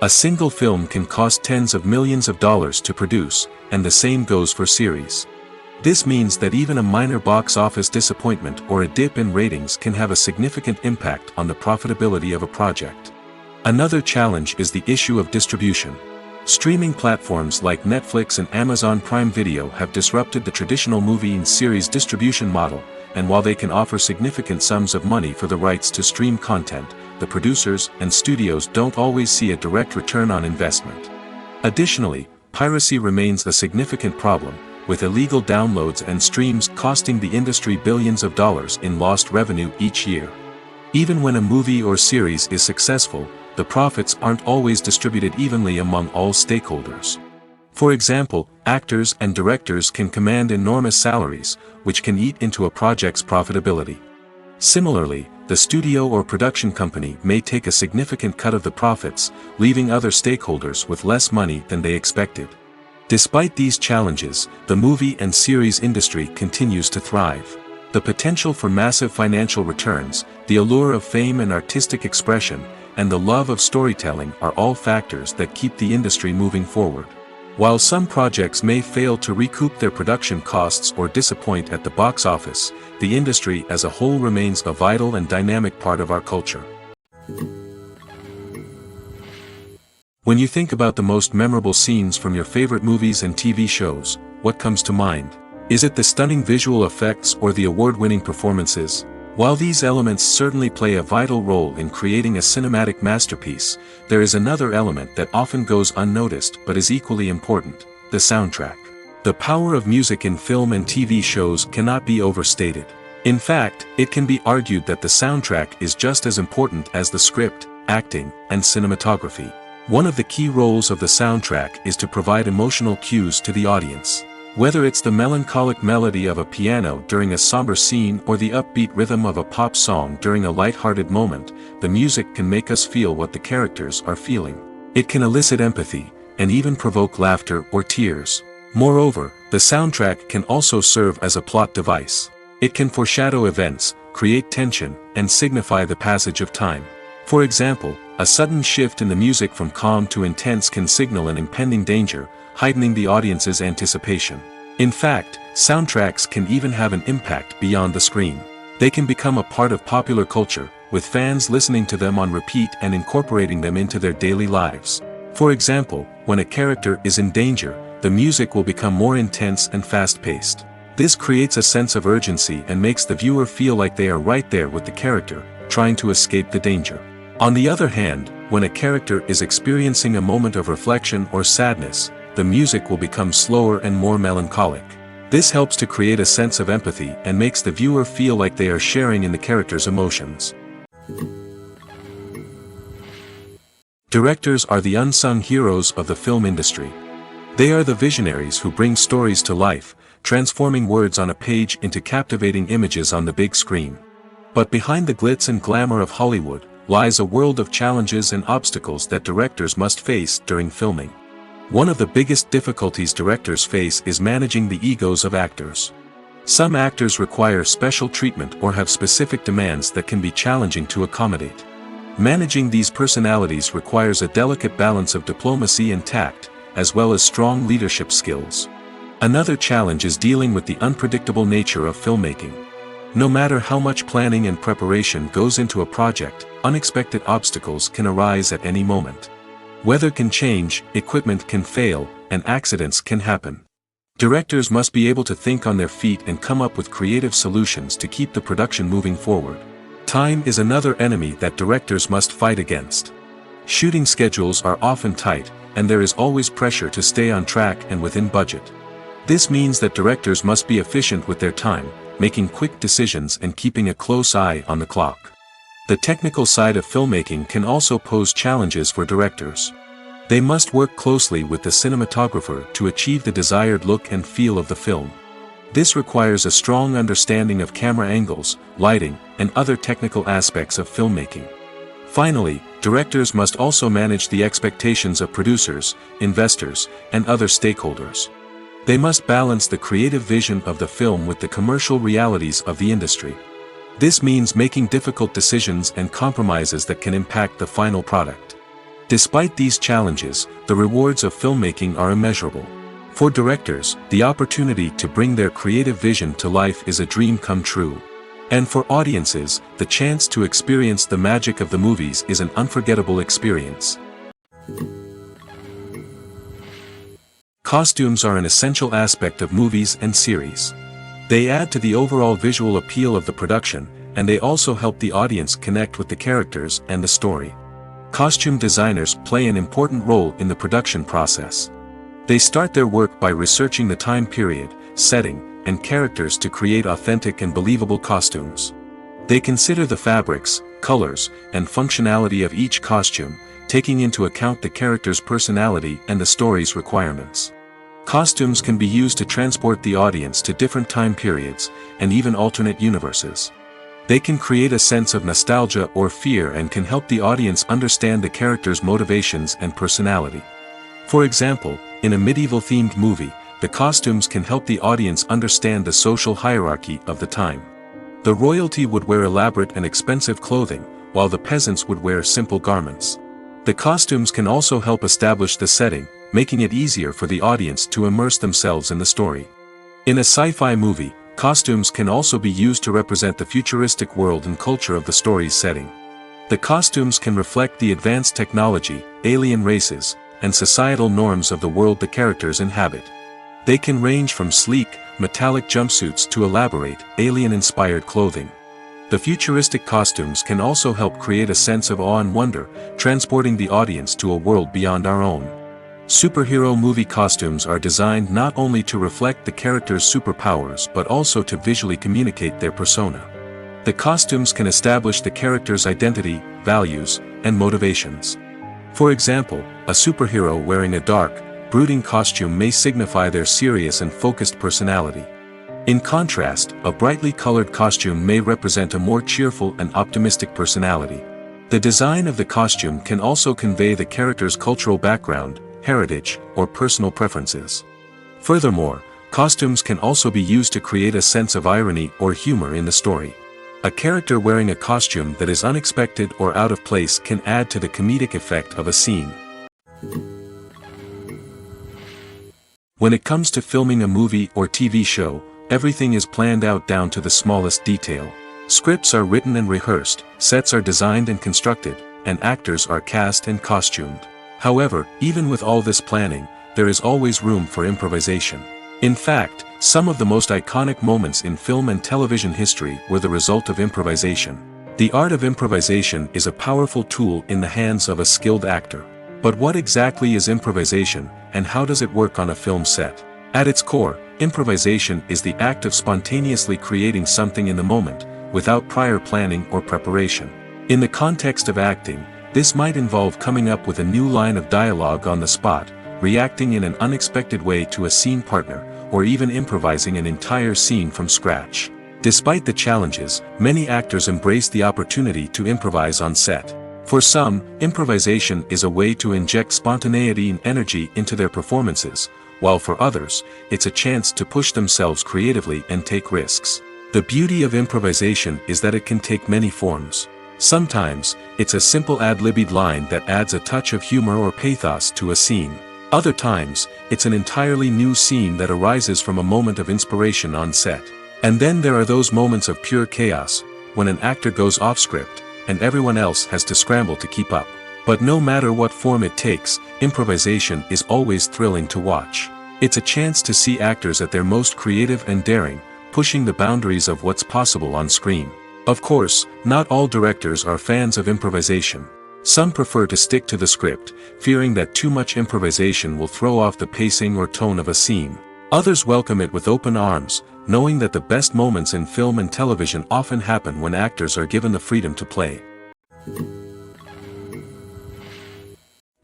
A single film can cost tens of millions of dollars to produce, and the same goes for series. This means that even a minor box office disappointment or a dip in ratings can have a significant impact on the profitability of a project. Another challenge is the issue of distribution. Streaming platforms like Netflix and Amazon Prime Video have disrupted the traditional movie and series distribution model, and while they can offer significant sums of money for the rights to stream content, the producers and studios don't always see a direct return on investment. Additionally, piracy remains a significant problem, with illegal downloads and streams costing the industry billions of dollars in lost revenue each year. Even when a movie or series is successful, the profits aren't always distributed evenly among all stakeholders. For example, actors and directors can command enormous salaries, which can eat into a project's profitability. Similarly, the studio or production company may take a significant cut of the profits, leaving other stakeholders with less money than they expected. Despite these challenges, the movie and series industry continues to thrive. The potential for massive financial returns, the allure of fame and artistic expression, and the love of storytelling are all factors that keep the industry moving forward. While some projects may fail to recoup their production costs or disappoint at the box office, the industry as a whole remains a vital and dynamic part of our culture. When you think about the most memorable scenes from your favorite movies and TV shows, what comes to mind? Is it the stunning visual effects or the award-winning performances? While these elements certainly play a vital role in creating a cinematic masterpiece, there is another element that often goes unnoticed but is equally important: the soundtrack. The power of music in film and TV shows cannot be overstated. In fact, it can be argued that the soundtrack is just as important as the script, acting, and cinematography. One of the key roles of the soundtrack is to provide emotional cues to the audience. Whether it's the melancholic melody of a piano during a somber scene or the upbeat rhythm of a pop song during a light-hearted moment, the music can make us feel what the characters are feeling. It can elicit empathy, and even provoke laughter or tears. Moreover, the soundtrack can also serve as a plot device. It can foreshadow events, create tension, and signify the passage of time. For example, a sudden shift in the music from calm to intense can signal an impending danger, heightening the audience's anticipation. In fact, soundtracks can even have an impact beyond the screen. They can become a part of popular culture, with fans listening to them on repeat and incorporating them into their daily lives. For example, when a character is in danger, the music will become more intense and fast-paced. This creates a sense of urgency and makes the viewer feel like they are right there with the character, trying to escape the danger. On the other hand, when a character is experiencing a moment of reflection or sadness, the music will become slower and more melancholic. This helps to create a sense of empathy and makes the viewer feel like they are sharing in the character's emotions. Directors are the unsung heroes of the film industry. They are the visionaries who bring stories to life, transforming words on a page into captivating images on the big screen. But behind the glitz and glamour of Hollywood lies a world of challenges and obstacles that directors must face during filming. One of the biggest difficulties directors face is managing the egos of actors. Some actors require special treatment or have specific demands that can be challenging to accommodate. Managing these personalities requires a delicate balance of diplomacy and tact, as well as strong leadership skills. Another challenge is dealing with the unpredictable nature of filmmaking. No matter how much planning and preparation goes into a project, unexpected obstacles can arise at any moment. Weather can change, equipment can fail, and accidents can happen. Directors must be able to think on their feet and come up with creative solutions to keep the production moving forward. Time is another enemy that directors must fight against. Shooting schedules are often tight, and there is always pressure to stay on track and within budget. This means that directors must be efficient with their time, making quick decisions and keeping a close eye on the clock. The technical side of filmmaking can also pose challenges for directors. They must work closely with the cinematographer to achieve the desired look and feel of the film. This requires a strong understanding of camera angles, lighting, and other technical aspects of filmmaking. Finally, directors must also manage the expectations of producers, investors, and other stakeholders. They must balance the creative vision of the film with the commercial realities of the industry. This means making difficult decisions and compromises that can impact the final product. Despite these challenges, the rewards of filmmaking are immeasurable. For directors, the opportunity to bring their creative vision to life is a dream come true. And for audiences, the chance to experience the magic of the movies is an unforgettable experience. Costumes are an essential aspect of movies and series. They add to the overall visual appeal of the production, and they also help the audience connect with the characters and the story. Costume designers play an important role in the production process. They start their work by researching the time period, setting, and characters to create authentic and believable costumes. They consider the fabrics, colors, and functionality of each costume, taking into account the character's personality and the story's requirements. Costumes can be used to transport the audience to different time periods, and even alternate universes. They can create a sense of nostalgia or fear and can help the audience understand the character's motivations and personality. For example, in a medieval-themed movie, the costumes can help the audience understand the social hierarchy of the time. The royalty would wear elaborate and expensive clothing, while the peasants would wear simple garments. The costumes can also help establish the setting, making it easier for the audience to immerse themselves in the story. In a sci-fi movie, costumes can also be used to represent the futuristic world and culture of the story's setting. The costumes can reflect the advanced technology, alien races, and societal norms of the world the characters inhabit. They can range from sleek, metallic jumpsuits to elaborate, alien-inspired clothing. The futuristic costumes can also help create a sense of awe and wonder, transporting the audience to a world beyond our own. Superhero movie costumes are designed not only to reflect the character's superpowers but also to visually communicate their persona. The costumes can establish the character's identity, values, and motivations. For example, a superhero wearing a dark, brooding costume may signify their serious and focused personality. In contrast, a brightly colored costume may represent a more cheerful and optimistic personality. The design of the costume can also convey the character's cultural background, heritage, or personal preferences. Furthermore, costumes can also be used to create a sense of irony or humor in the story. A character wearing a costume that is unexpected or out of place can add to the comedic effect of a scene. When it comes to filming a movie or TV show, everything is planned out down to the smallest detail. Scripts are written and rehearsed, sets are designed and constructed, and actors are cast and costumed. However, even with all this planning, there is always room for improvisation. In fact, some of the most iconic moments in film and television history were the result of improvisation. The art of improvisation is a powerful tool in the hands of a skilled actor. But what exactly is improvisation, and how does it work on a film set? At its core, improvisation is the act of spontaneously creating something in the moment, without prior planning or preparation. In the context of acting, this might involve coming up with a new line of dialogue on the spot, reacting in an unexpected way to a scene partner, or even improvising an entire scene from scratch. Despite the challenges, many actors embrace the opportunity to improvise on set. For some, improvisation is a way to inject spontaneity and energy into their performances, while for others, it's a chance to push themselves creatively and take risks. The beauty of improvisation is that it can take many forms. Sometimes, it's a simple ad-libbed line that adds a touch of humor or pathos to a scene. Other times, it's an entirely new scene that arises from a moment of inspiration on set. And then there are those moments of pure chaos, when an actor goes off script, and everyone else has to scramble to keep up. But no matter what form it takes, improvisation is always thrilling to watch. It's a chance to see actors at their most creative and daring, pushing the boundaries of what's possible on screen. Of course, not all directors are fans of improvisation. Some prefer to stick to the script, fearing that too much improvisation will throw off the pacing or tone of a scene. Others welcome it with open arms, knowing that the best moments in film and television often happen when actors are given the freedom to play.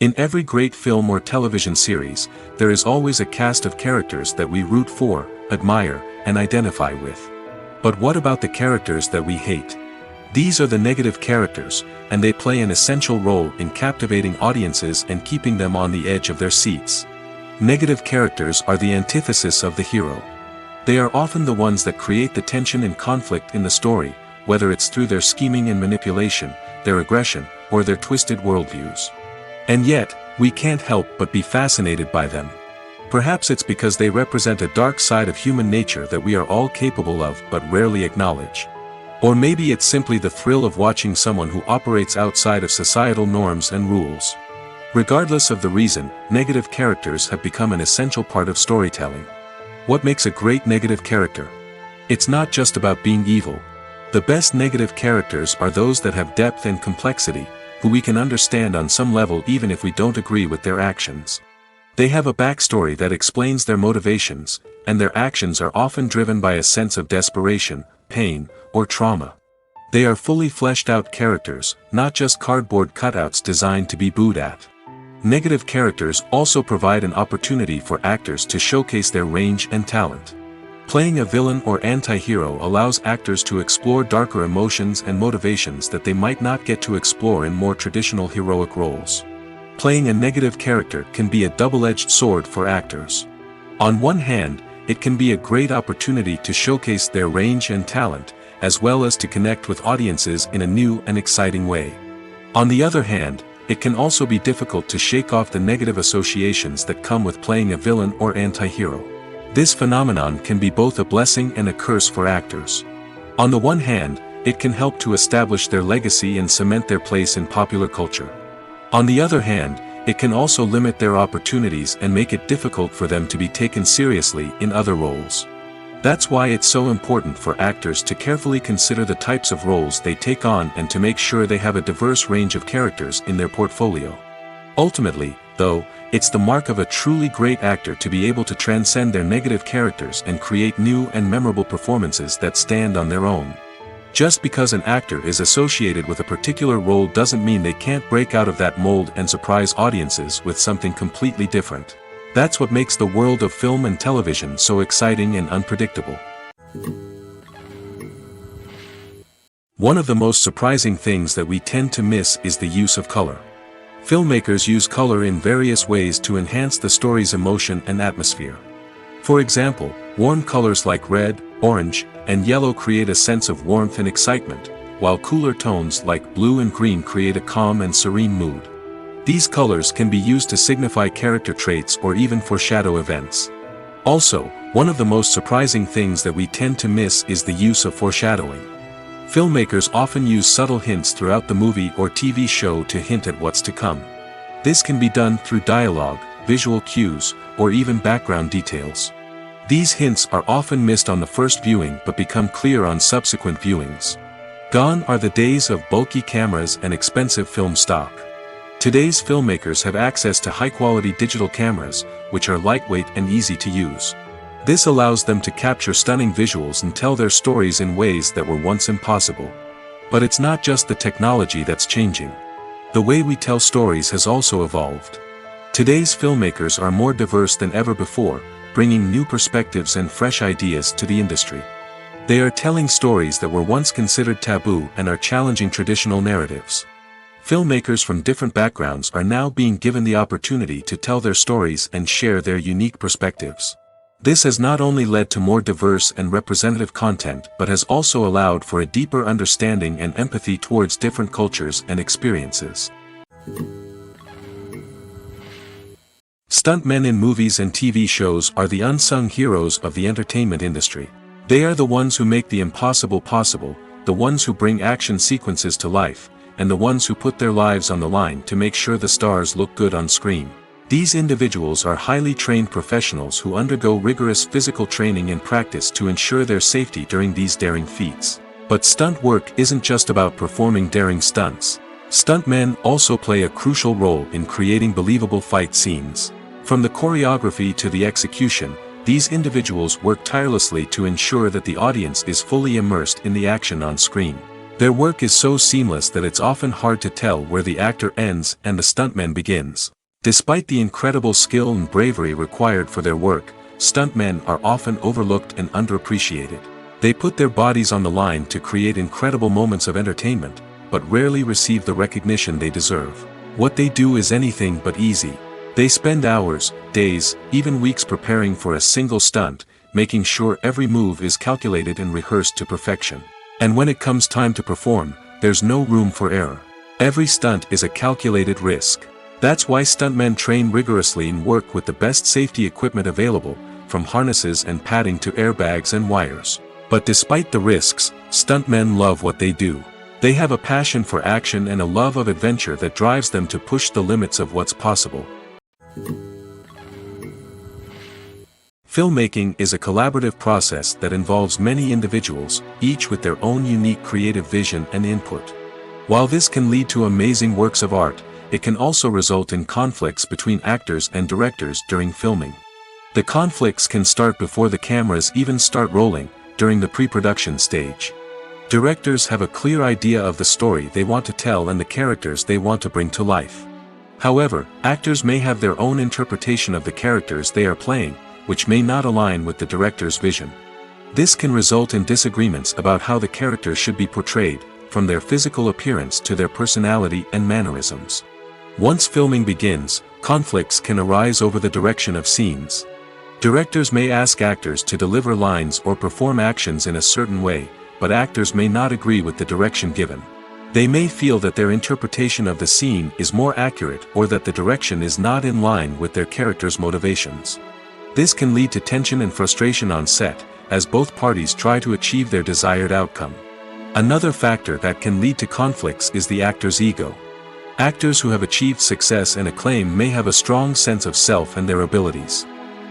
In every great film or television series, there is always a cast of characters that we root for, admire, and identify with. But what about the characters that we hate? These are the negative characters, and they play an essential role in captivating audiences and keeping them on the edge of their seats. Negative characters are the antithesis of the hero. They are often the ones that create the tension and conflict in the story, whether it's through their scheming and manipulation, their aggression, or their twisted worldviews. And yet, we can't help but be fascinated by them. Perhaps it's because they represent a dark side of human nature that we are all capable of but rarely acknowledge. Or maybe it's simply the thrill of watching someone who operates outside of societal norms and rules. Regardless of the reason, negative characters have become an essential part of storytelling. What makes a great negative character? It's not just about being evil. The best negative characters are those that have depth and complexity, who we can understand on some level even if we don't agree with their actions. They have a backstory that explains their motivations, and their actions are often driven by a sense of desperation, pain, or trauma. They are fully fleshed out characters, not just cardboard cutouts designed to be booed at. Negative characters also provide an opportunity for actors to showcase their range and talent. Playing a villain or anti-hero allows actors to explore darker emotions and motivations that they might not get to explore in more traditional heroic roles. Playing a negative character can be a double-edged sword for actors. On one hand, it can be a great opportunity to showcase their range and talent, as well as to connect with audiences in a new and exciting way. On the other hand, it can also be difficult to shake off the negative associations that come with playing a villain or anti-hero. This phenomenon can be both a blessing and a curse for actors. On the one hand, it can help to establish their legacy and cement their place in popular culture. On the other hand, it can also limit their opportunities and make it difficult for them to be taken seriously in other roles. That's why it's so important for actors to carefully consider the types of roles they take on and to make sure they have a diverse range of characters in their portfolio. Ultimately, though, it's the mark of a truly great actor to be able to transcend their negative characters and create new and memorable performances that stand on their own. Just because an actor is associated with a particular role doesn't mean they can't break out of that mold and surprise audiences with something completely different. That's what makes the world of film and television so exciting and unpredictable. One of the most surprising things that we tend to miss is the use of color. Filmmakers use color in various ways to enhance the story's emotion and atmosphere. For example, warm colors like red, orange, and yellow create a sense of warmth and excitement, while cooler tones like blue and green create a calm and serene mood. These colors can be used to signify character traits or even foreshadow events. Also, one of the most surprising things that we tend to miss is the use of foreshadowing. Filmmakers often use subtle hints throughout the movie or TV show to hint at what's to come. This can be done through dialogue, visual cues, or even background details. These hints are often missed on the first viewing but become clear on subsequent viewings. Gone are the days of bulky cameras and expensive film stock. Today's filmmakers have access to high-quality digital cameras, which are lightweight and easy to use. This allows them to capture stunning visuals and tell their stories in ways that were once impossible. But it's not just the technology that's changing. The way we tell stories has also evolved. Today's filmmakers are more diverse than ever before, bringing new perspectives and fresh ideas to the industry. They are telling stories that were once considered taboo and are challenging traditional narratives. Filmmakers from different backgrounds are now being given the opportunity to tell their stories and share their unique perspectives. This has not only led to more diverse and representative content but has also allowed for a deeper understanding and empathy towards different cultures and experiences. Stuntmen in movies and TV shows are the unsung heroes of the entertainment industry. They are the ones who make the impossible possible, the ones who bring action sequences to life, and the ones who put their lives on the line to make sure the stars look good on screen. These individuals are highly trained professionals who undergo rigorous physical training and practice to ensure their safety during these daring feats. But stunt work isn't just about performing daring stunts. Stuntmen also play a crucial role in creating believable fight scenes. From the choreography to the execution, these individuals work tirelessly to ensure that the audience is fully immersed in the action on screen. Their work is so seamless that it's often hard to tell where the actor ends and the stuntman begins. Despite the incredible skill and bravery required for their work, stuntmen are often overlooked and underappreciated. They put their bodies on the line to create incredible moments of entertainment, but rarely receive the recognition they deserve. What they do is anything but easy. They spend hours, days, even weeks preparing for a single stunt, making sure every move is calculated and rehearsed to perfection. And when it comes time to perform, there's no room for error. Every stunt is a calculated risk. That's why stuntmen train rigorously and work with the best safety equipment available, from harnesses and padding to airbags and wires. But despite the risks, stuntmen love what they do. They have a passion for action and a love of adventure that drives them to push the limits of what's possible. Filmmaking is a collaborative process that involves many individuals, each with their own unique creative vision and input. While this can lead to amazing works of art, it can also result in conflicts between actors and directors during filming. The conflicts can start before the cameras even start rolling, during the pre-production stage. Directors have a clear idea of the story they want to tell and the characters they want to bring to life. However, actors may have their own interpretation of the characters they are playing, which may not align with the director's vision. This can result in disagreements about how the characters should be portrayed, from their physical appearance to their personality and mannerisms. Once filming begins, conflicts can arise over the direction of scenes. Directors may ask actors to deliver lines or perform actions in a certain way, but actors may not agree with the direction given. They may feel that their interpretation of the scene is more accurate or that the direction is not in line with their character's motivations. This can lead to tension and frustration on set, as both parties try to achieve their desired outcome. Another factor that can lead to conflicts is the actor's ego. Actors who have achieved success and acclaim may have a strong sense of self and their abilities.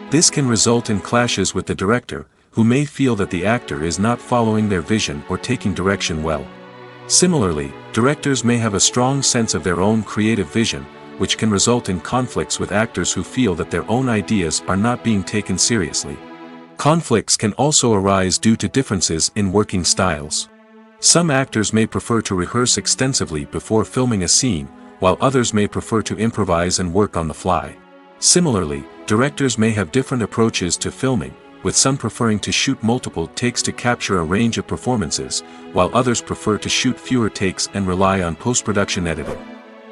This can result in clashes with the director, who may feel that the actor is not following their vision or taking direction well. Similarly, directors may have a strong sense of their own creative vision, which can result in conflicts with actors who feel that their own ideas are not being taken seriously. Conflicts can also arise due to differences in working styles. Some actors may prefer to rehearse extensively before filming a scene, while others may prefer to improvise and work on the fly. Similarly, directors may have different approaches to filming, with some preferring to shoot multiple takes to capture a range of performances, while others prefer to shoot fewer takes and rely on post-production editing.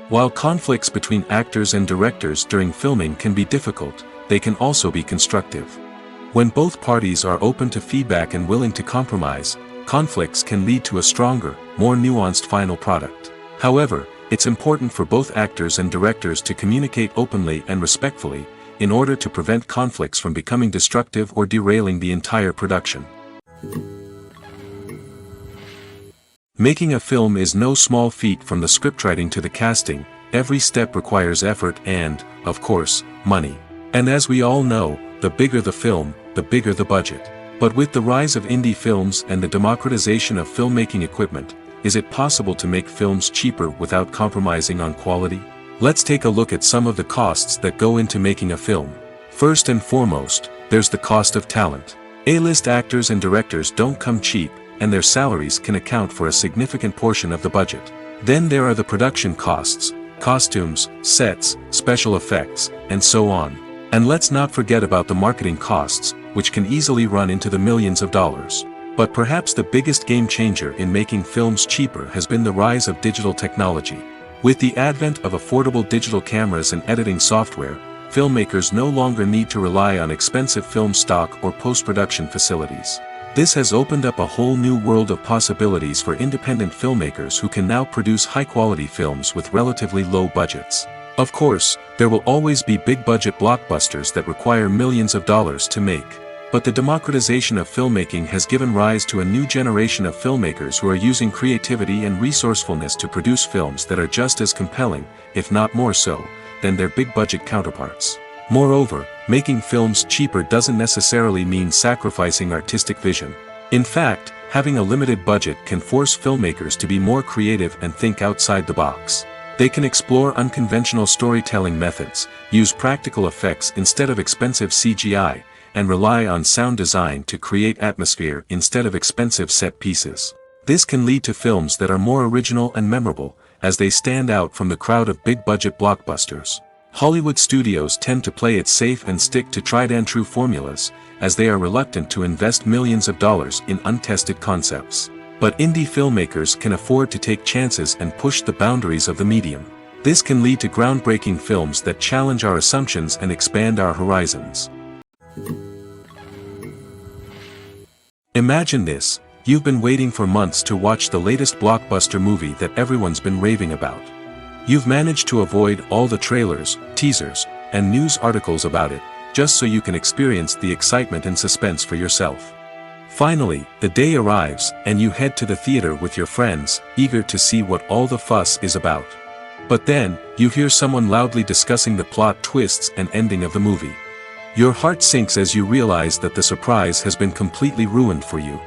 While conflicts between actors and directors during filming can be difficult, they can also be constructive. When both parties are open to feedback and willing to compromise, conflicts can lead to a stronger, more nuanced final product. However, it's important for both actors and directors to communicate openly and respectfully, in order to prevent conflicts from becoming destructive or derailing the entire production. Making a film is no small feat. From the scriptwriting to the casting, every step requires effort and, of course, money. And as we all know, the bigger the film, the bigger the budget. But with the rise of indie films and the democratization of filmmaking equipment, is it possible to make films cheaper without compromising on quality? Let's take a look at some of the costs that go into making a film. First and foremost, there's the cost of talent. A-list actors and directors don't come cheap, and their salaries can account for a significant portion of the budget. Then there are the production costs, costumes, sets, special effects, and so on. And let's not forget about the marketing costs, which can easily run into the millions of dollars. But perhaps the biggest game changer in making films cheaper has been the rise of digital technology. With the advent of affordable digital cameras and editing software, filmmakers no longer need to rely on expensive film stock or post-production facilities. This has opened up a whole new world of possibilities for independent filmmakers who can now produce high-quality films with relatively low budgets. Of course, there will always be big-budget blockbusters that require millions of dollars to make. But the democratization of filmmaking has given rise to a new generation of filmmakers who are using creativity and resourcefulness to produce films that are just as compelling, if not more so, than their big-budget counterparts. Moreover, making films cheaper doesn't necessarily mean sacrificing artistic vision. In fact, having a limited budget can force filmmakers to be more creative and think outside the box. They can explore unconventional storytelling methods, use practical effects instead of expensive CGI, and rely on sound design to create atmosphere instead of expensive set pieces. This can lead to films that are more original and memorable, as they stand out from the crowd of big-budget blockbusters. Hollywood studios tend to play it safe and stick to tried-and-true formulas, as they are reluctant to invest millions of dollars in untested concepts. But indie filmmakers can afford to take chances and push the boundaries of the medium. This can lead to groundbreaking films that challenge our assumptions and expand our horizons. Imagine this: you've been waiting for months to watch the latest blockbuster movie that everyone's been raving about. You've managed to avoid all the trailers, teasers, and news articles about it, just so you can experience the excitement and suspense for yourself. Finally, the day arrives, and you head to the theater with your friends, eager to see what all the fuss is about. But then, you hear someone loudly discussing the plot twists and ending of the movie. Your heart sinks as you realize that the surprise has been completely ruined for you.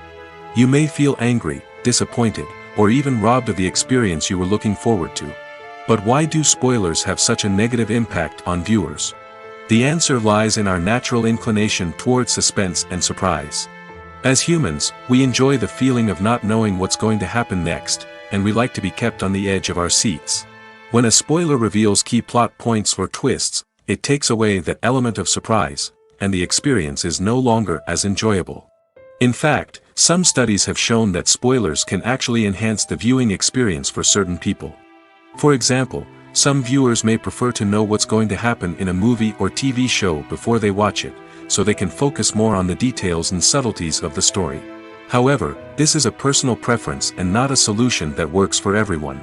You may feel angry, disappointed, or even robbed of the experience you were looking forward to. But why do spoilers have such a negative impact on viewers? The answer lies in our natural inclination toward suspense and surprise. As humans, we enjoy the feeling of not knowing what's going to happen next, and we like to be kept on the edge of our seats. When a spoiler reveals key plot points or twists, it takes away that element of surprise, and the experience is no longer as enjoyable. In fact, some studies have shown that spoilers can actually enhance the viewing experience for certain people. For example, some viewers may prefer to know what's going to happen in a movie or TV show before they watch it, so they can focus more on the details and subtleties of the story. However, this is a personal preference and not a solution that works for everyone.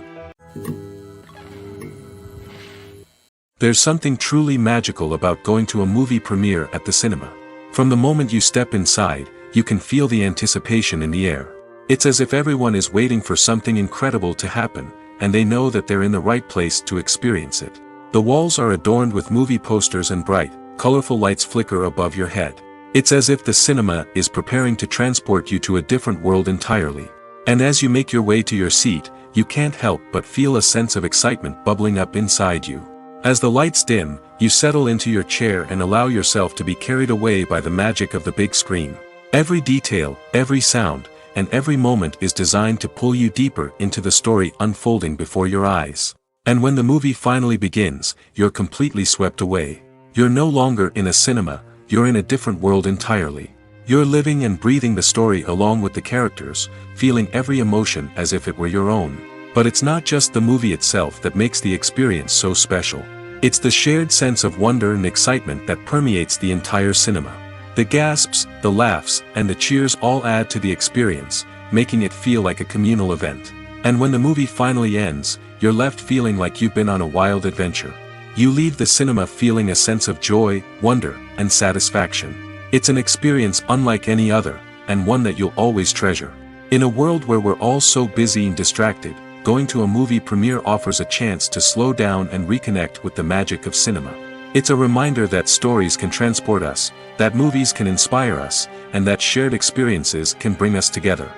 There's something truly magical about going to a movie premiere at the cinema. From the moment you step inside, you can feel the anticipation in the air. It's as if everyone is waiting for something incredible to happen, and they know that they're in the right place to experience it. The walls are adorned with movie posters and bright, colorful lights flicker above your head. It's as if the cinema is preparing to transport you to a different world entirely. And as you make your way to your seat, you can't help but feel a sense of excitement bubbling up inside you. As the lights dim, you settle into your chair and allow yourself to be carried away by the magic of the big screen. Every detail, every sound, and every moment is designed to pull you deeper into the story unfolding before your eyes. And when the movie finally begins, you're completely swept away. You're no longer in a cinema, you're in a different world entirely. You're living and breathing the story along with the characters, feeling every emotion as if it were your own. But it's not just the movie itself that makes the experience so special. It's the shared sense of wonder and excitement that permeates the entire cinema. The gasps, the laughs, and the cheers all add to the experience, making it feel like a communal event. And when the movie finally ends, you're left feeling like you've been on a wild adventure. You leave the cinema feeling a sense of joy, wonder, and satisfaction. It's an experience unlike any other, and one that you'll always treasure. In a world where we're all so busy and distracted, going to a movie premiere offers a chance to slow down and reconnect with the magic of cinema. It's a reminder that stories can transport us, that movies can inspire us, and that shared experiences can bring us together.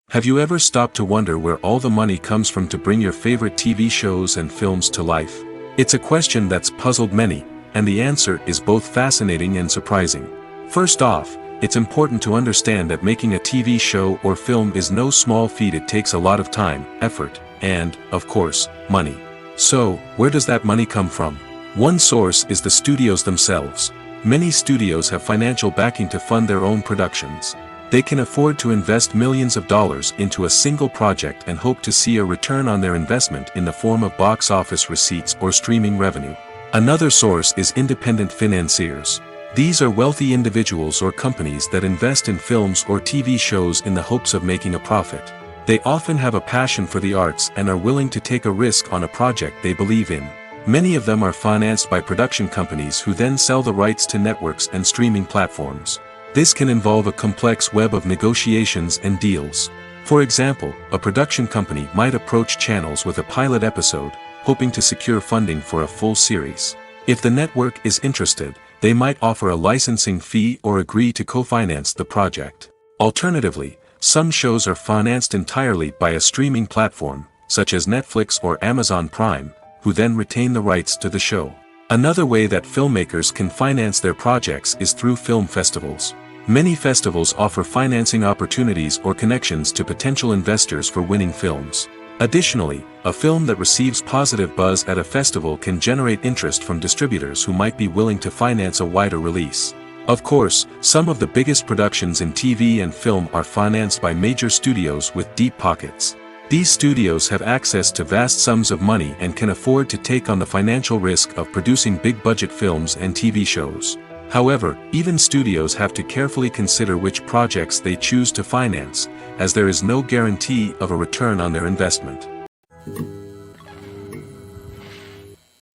Have you ever stopped to wonder where all the money comes from to bring your favorite TV shows and films to life? It's a question that's puzzled many, and the answer is both fascinating and surprising. First off, it's important to understand that making a TV show or film is no small feat. It takes a lot of time, effort, and, of course, money. So, where does that money come from? One source is the studios themselves. Many studios have financial backing to fund their own productions. They can afford to invest millions of dollars into a single project and hope to see a return on their investment in the form of box office receipts or streaming revenue. Another source is independent financiers. These are wealthy individuals or companies that invest in films or TV shows in the hopes of making a profit. They often have a passion for the arts and are willing to take a risk on a project they believe in. Many of them are financed by production companies who then sell the rights to networks and streaming platforms. This can involve a complex web of negotiations and deals. For example, a production company might approach channels with a pilot episode, hoping to secure funding for a full series. If the network is interested, they might offer a licensing fee or agree to co-finance the project. Alternatively, some shows are financed entirely by a streaming platform, such as Netflix or Amazon Prime, who then retain the rights to the show. Another way that filmmakers can finance their projects is through film festivals. Many festivals offer financing opportunities or connections to potential investors for winning films. Additionally, a film that receives positive buzz at a festival can generate interest from distributors who might be willing to finance a wider release. Of course, some of the biggest productions in TV and film are financed by major studios with deep pockets. These studios have access to vast sums of money and can afford to take on the financial risk of producing big-budget films and TV shows. However, even studios have to carefully consider which projects they choose to finance, as there is no guarantee of a return on their investment.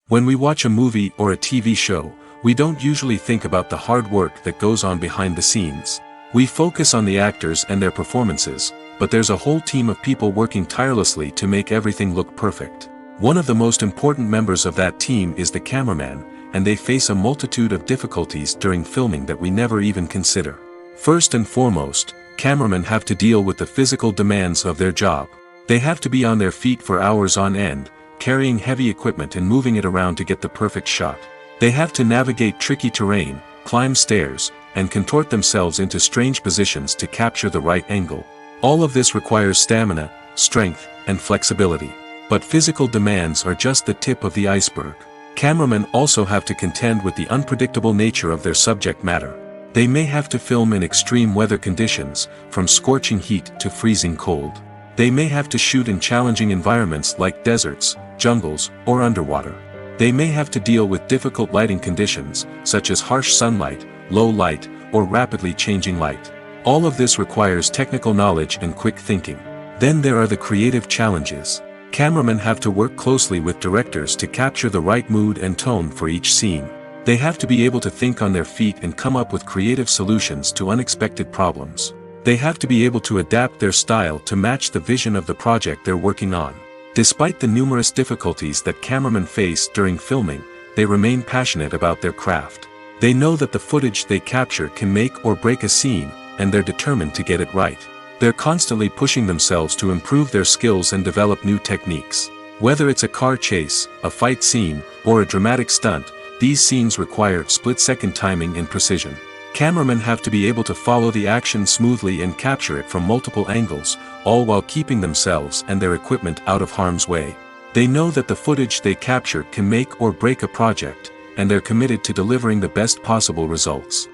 When we watch a movie or a TV show, we don't usually think about the hard work that goes on behind the scenes. We focus on the actors and their performances, but there's a whole team of people working tirelessly to make everything look perfect. One of the most important members of that team is the cameraman, and they face a multitude of difficulties during filming that we never even consider. First and foremost, cameramen have to deal with the physical demands of their job. They have to be on their feet for hours on end, carrying heavy equipment and moving it around to get the perfect shot. They have to navigate tricky terrain, climb stairs, and contort themselves into strange positions to capture the right angle. All of this requires stamina, strength, and flexibility. But physical demands are just the tip of the iceberg. Cameramen also have to contend with the unpredictable nature of their subject matter. They may have to film in extreme weather conditions, from scorching heat to freezing cold. They may have to shoot in challenging environments like deserts, jungles, or underwater. They may have to deal with difficult lighting conditions, such as harsh sunlight, low light, or rapidly changing light. All of this requires technical knowledge and quick thinking. Then there are the creative challenges. Cameramen have to work closely with directors to capture the right mood and tone for each scene. They have to be able to think on their feet and come up with creative solutions to unexpected problems. They have to be able to adapt their style to match the vision of the project they're working on. Despite the numerous difficulties that cameramen face during filming, they remain passionate about their craft. They know that the footage they capture can make or break a scene, and they're determined to get it right. They're constantly pushing themselves to improve their skills and develop new techniques. Whether it's a car chase, a fight scene, or a dramatic stunt, these scenes require split-second timing and precision. Cameramen have to be able to follow the action smoothly and capture it from multiple angles, all while keeping themselves and their equipment out of harm's way. They know that the footage they capture can make or break a project, and they're committed to delivering the best possible results.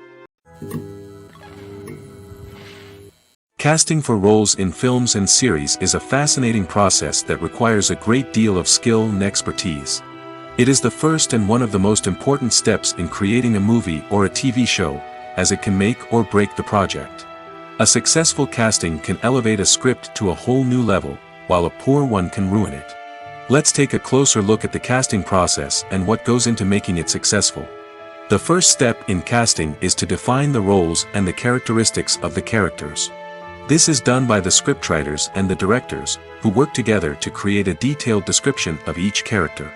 Casting for roles in films and series is a fascinating process that requires a great deal of skill and expertise. It is the first and one of the most important steps in creating a movie or a TV show, as it can make or break the project. A successful casting can elevate a script to a whole new level, while a poor one can ruin it. Let's take a closer look at the casting process and what goes into making it successful. The first step in casting is to define the roles and the characteristics of the characters. This is done by the scriptwriters and the directors, who work together to create a detailed description of each character.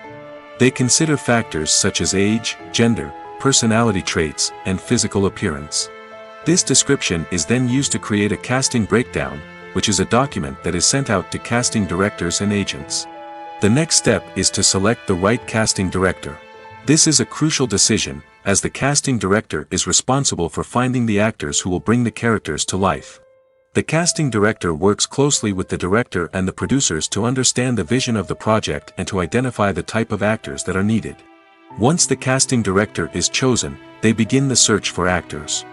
They consider factors such as age, gender, personality traits, and physical appearance. This description is then used to create a casting breakdown, which is a document that is sent out to casting directors and agents. The next step is to select the right casting director. This is a crucial decision, as the casting director is responsible for finding the actors who will bring the characters to life. The casting director works closely with the director and the producers to understand the vision of the project and to identify the type of actors that are needed. Once the casting director is chosen, they begin the search for actors.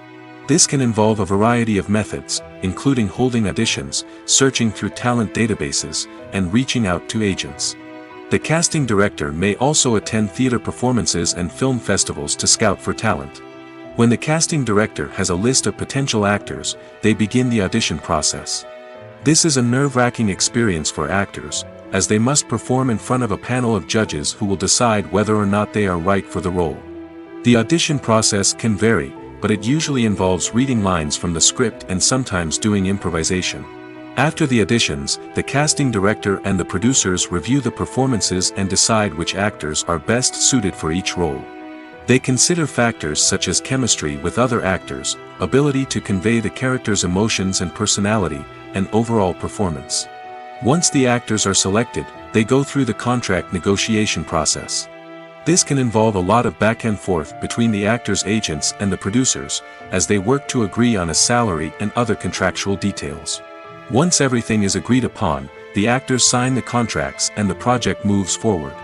This can involve a variety of methods, including holding auditions, searching through talent databases, and reaching out to agents. The casting director may also attend theater performances and film festivals to scout for talent. When the casting director has a list of potential actors, they begin the audition process. This is a nerve-wracking experience for actors, as they must perform in front of a panel of judges who will decide whether or not they are right for the role. The audition process can vary, but it usually involves reading lines from the script and sometimes doing improvisation. After the auditions, the casting director and the producers review the performances and decide which actors are best suited for each role. They consider factors such as chemistry with other actors, ability to convey the character's emotions and personality, and overall performance. Once the actors are selected, they go through the contract negotiation process. This can involve a lot of back and forth between the actors' agents and the producers, as they work to agree on a salary and other contractual details. Once everything is agreed upon, the actors sign the contracts and the project moves forward.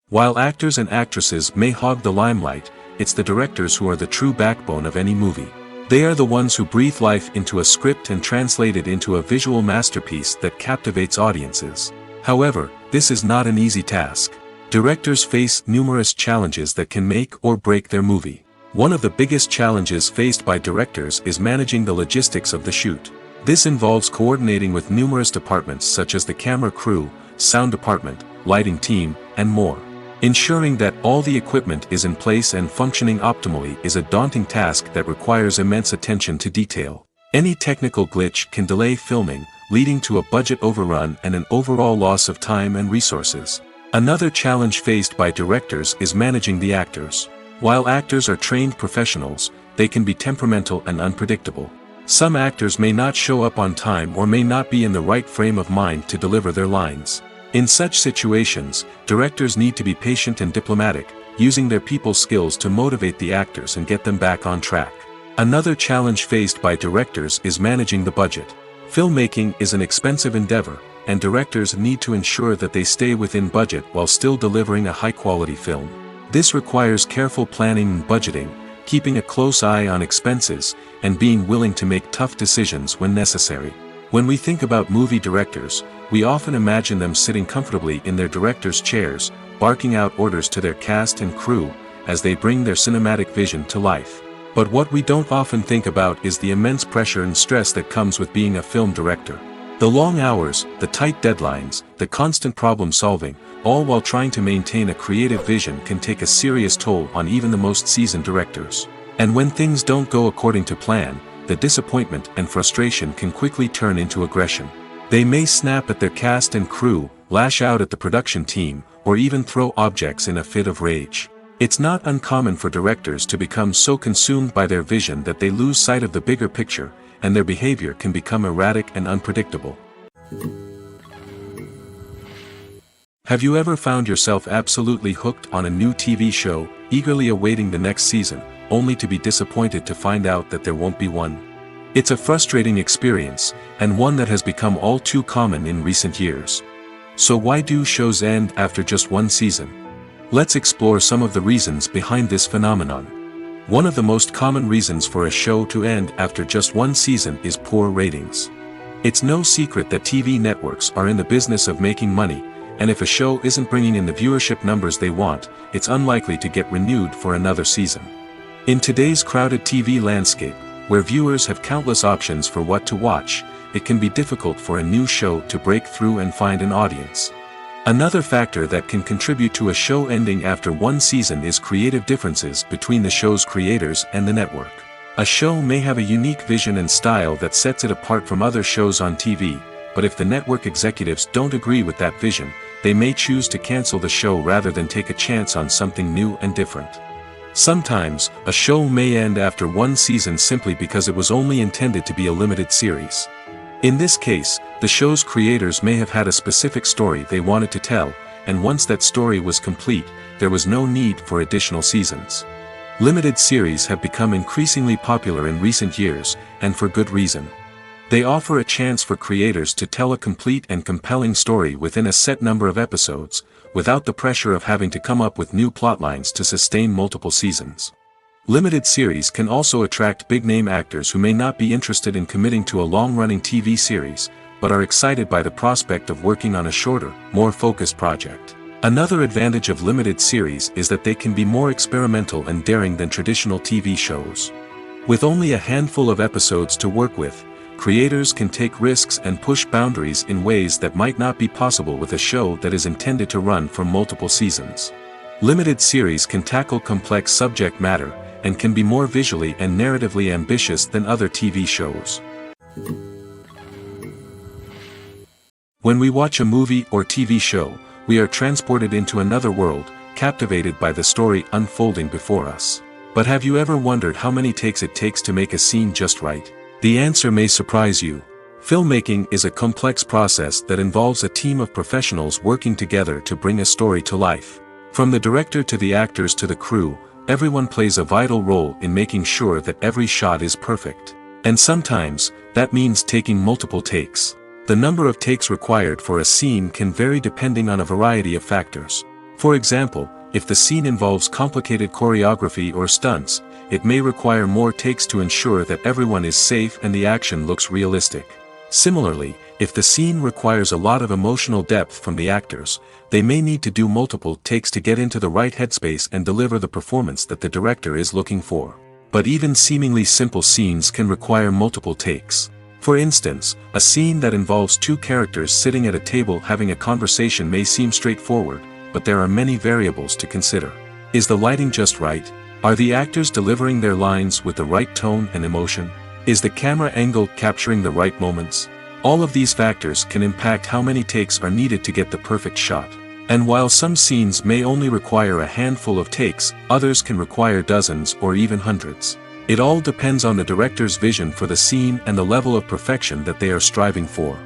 While actors and actresses may hog the limelight, it's the directors who are the true backbone of any movie. They are the ones who breathe life into a script and translate it into a visual masterpiece that captivates audiences. However, this is not an easy task. Directors face numerous challenges that can make or break their movie. One of the biggest challenges faced by directors is managing the logistics of the shoot. This involves coordinating with numerous departments such as the camera crew, sound department, lighting team, and more. Ensuring that all the equipment is in place and functioning optimally is a daunting task that requires immense attention to detail. Any technical glitch can delay filming, leading to a budget overrun and an overall loss of time and resources. Another challenge faced by directors is managing the actors. While actors are trained professionals, they can be temperamental and unpredictable. Some actors may not show up on time or may not be in the right frame of mind to deliver their lines. In such situations, directors need to be patient and diplomatic, using their people skills to motivate the actors and get them back on track. Another challenge faced by directors is managing the budget. Filmmaking is an expensive endeavor, and directors need to ensure that they stay within budget while still delivering a high-quality film. This requires careful planning and budgeting, keeping a close eye on expenses, and being willing to make tough decisions when necessary. When we think about movie directors, we often imagine them sitting comfortably in their director's chairs, barking out orders to their cast and crew, as they bring their cinematic vision to life. But what we don't often think about is the immense pressure and stress that comes with being a film director. The long hours, the tight deadlines, the constant problem solving, all while trying to maintain a creative vision can take a serious toll on even the most seasoned directors. And when things don't go according to plan, the disappointment and frustration can quickly turn into aggression. They may snap at their cast and crew, lash out at the production team, or even throw objects in a fit of rage. It's not uncommon for directors to become so consumed by their vision that they lose sight of the bigger picture, and their behavior can become erratic and unpredictable. Have you ever found yourself absolutely hooked on a new TV show, eagerly awaiting the next season, only to be disappointed to find out that there won't be one? It's a frustrating experience, and one that has become all too common in recent years. So why do shows end after just one season? Let's explore some of the reasons behind this phenomenon. One of the most common reasons for a show to end after just one season is poor ratings. It's no secret that TV networks are in the business of making money, and if a show isn't bringing in the viewership numbers they want, it's unlikely to get renewed for another season. In today's crowded TV landscape, where viewers have countless options for what to watch, it can be difficult for a new show to break through and find an audience. Another factor that can contribute to a show ending after one season is creative differences between the show's creators and the network. A show may have a unique vision and style that sets it apart from other shows on TV, but if the network executives don't agree with that vision, they may choose to cancel the show rather than take a chance on something new and different. Sometimes, a show may end after one season simply because it was only intended to be a limited series. In this case, the show's creators may have had a specific story they wanted to tell, and once that story was complete, there was no need for additional seasons. Limited series have become increasingly popular in recent years, and for good reason. They offer a chance for creators to tell a complete and compelling story within a set number of episodes, without the pressure of having to come up with new plotlines to sustain multiple seasons. Limited series can also attract big-name actors who may not be interested in committing to a long-running TV series, but are excited by the prospect of working on a shorter, more focused project. Another advantage of limited series is that they can be more experimental and daring than traditional TV shows. With only a handful of episodes to work with, creators can take risks and push boundaries in ways that might not be possible with a show that is intended to run for multiple seasons. Limited series can tackle complex subject matter, and can be more visually and narratively ambitious than other TV shows. When we watch a movie or TV show, we are transported into another world, captivated by the story unfolding before us. But have you ever wondered how many takes it takes to make a scene just right? The answer may surprise you. Filmmaking is a complex process that involves a team of professionals working together to bring a story to life. From the director to the actors to the crew, everyone plays a vital role in making sure that every shot is perfect. And sometimes, that means taking multiple takes. The number of takes required for a scene can vary depending on a variety of factors. For example, if the scene involves complicated choreography or stunts, it may require more takes to ensure that everyone is safe and the action looks realistic. Similarly, if the scene requires a lot of emotional depth from the actors, they may need to do multiple takes to get into the right headspace and deliver the performance that the director is looking for. But even seemingly simple scenes can require multiple takes. For instance, a scene that involves two characters sitting at a table having a conversation may seem straightforward, but there are many variables to consider. Is the lighting just right? Are the actors delivering their lines with the right tone and emotion? Is the camera angle capturing the right moments? All of these factors can impact how many takes are needed to get the perfect shot. And while some scenes may only require a handful of takes, others can require dozens or even hundreds. It all depends on the director's vision for the scene and the level of perfection that they are striving for.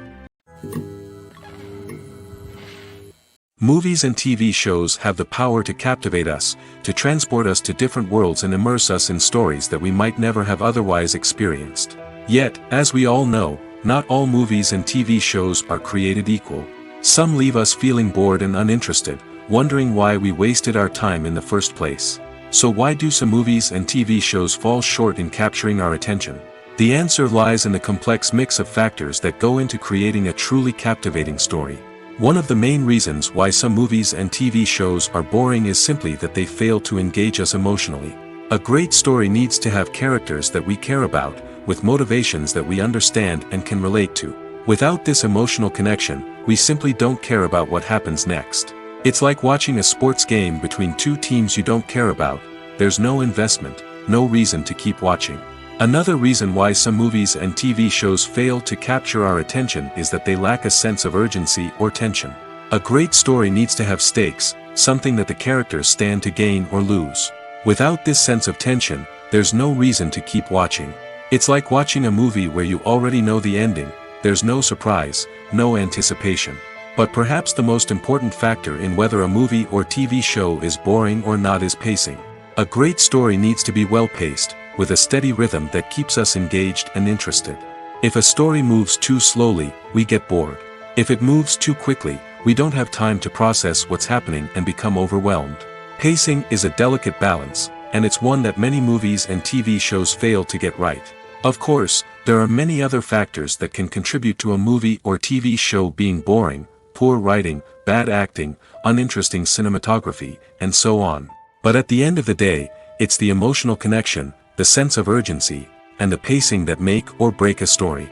Movies and TV shows have the power to captivate us, to transport us to different worlds and immerse us in stories that we might never have otherwise experienced. Yet, as we all know, not all movies and TV shows are created equal. Some leave us feeling bored and uninterested, wondering why we wasted our time in the first place. So why do some movies and TV shows fall short in capturing our attention? The answer lies in the complex mix of factors that go into creating a truly captivating story. One of the main reasons why some movies and TV shows are boring is simply that they fail to engage us emotionally. A great story needs to have characters that we care about, with motivations that we understand and can relate to. Without this emotional connection, we simply don't care about what happens next. It's like watching a sports game between two teams you don't care about. There's no investment, no reason to keep watching. Another reason why some movies and TV shows fail to capture our attention is that they lack a sense of urgency or tension. A great story needs to have stakes, something that the characters stand to gain or lose. Without this sense of tension, there's no reason to keep watching. It's like watching a movie where you already know the ending. There's no surprise, no anticipation. But perhaps the most important factor in whether a movie or TV show is boring or not is pacing. A great story needs to be well-paced, with a steady rhythm that keeps us engaged and interested. If a story moves too slowly, we get bored. If it moves too quickly, we don't have time to process what's happening and become overwhelmed. Pacing is a delicate balance, and it's one that many movies and TV shows fail to get right. Of course, there are many other factors that can contribute to a movie or TV show being boring: poor writing, bad acting, uninteresting cinematography, and so on. But at the end of the day, it's the emotional connection, the sense of urgency, and the pacing that make or break a story.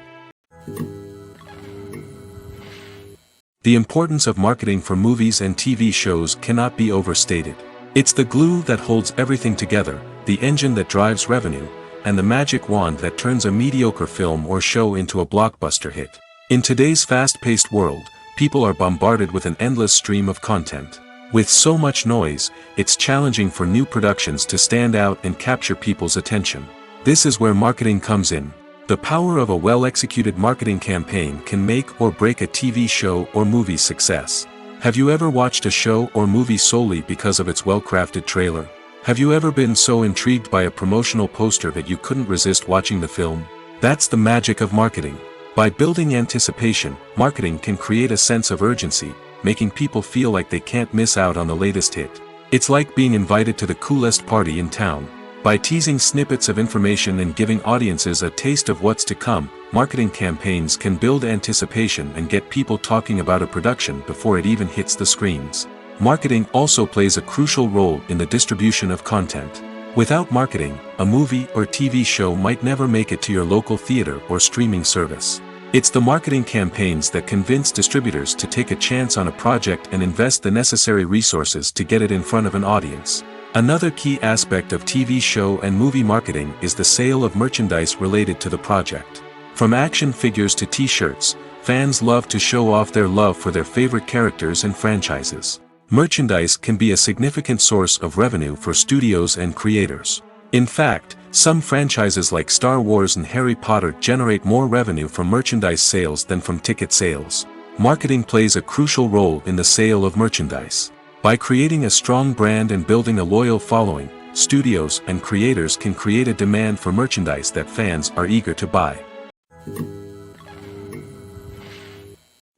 The importance of marketing for movies and TV shows cannot be overstated. It's the glue that holds everything together, the engine that drives revenue, and the magic wand that turns a mediocre film or show into a blockbuster hit. In today's fast-paced world, people are bombarded with an endless stream of content. With so much noise, it's challenging for new productions to stand out and capture people's attention. This is where marketing comes in. The power of a well-executed marketing campaign can make or break a TV show or movie's success. Have you ever watched a show or movie solely because of its well-crafted trailer? Have you ever been so intrigued by a promotional poster that you couldn't resist watching the film? That's the magic of marketing. By building anticipation, marketing can create a sense of urgency, making people feel like they can't miss out on the latest hit. It's like being invited to the coolest party in town. By teasing snippets of information and giving audiences a taste of what's to come, marketing campaigns can build anticipation and get people talking about a production before it even hits the screens. Marketing also plays a crucial role in the distribution of content. Without marketing, a movie or TV show might never make it to your local theater or streaming service. It's the marketing campaigns that convince distributors to take a chance on a project and invest the necessary resources to get it in front of an audience. Another key aspect of TV show and movie marketing is the sale of merchandise related to the project. From action figures to t-shirts, fans love to show off their love for their favorite characters and franchises. Merchandise can be a significant source of revenue for studios and creators. In fact, some franchises like Star Wars and Harry Potter generate more revenue from merchandise sales than from ticket sales. Marketing plays a crucial role in the sale of merchandise. By creating a strong brand and building a loyal following, studios and creators can create a demand for merchandise that fans are eager to buy.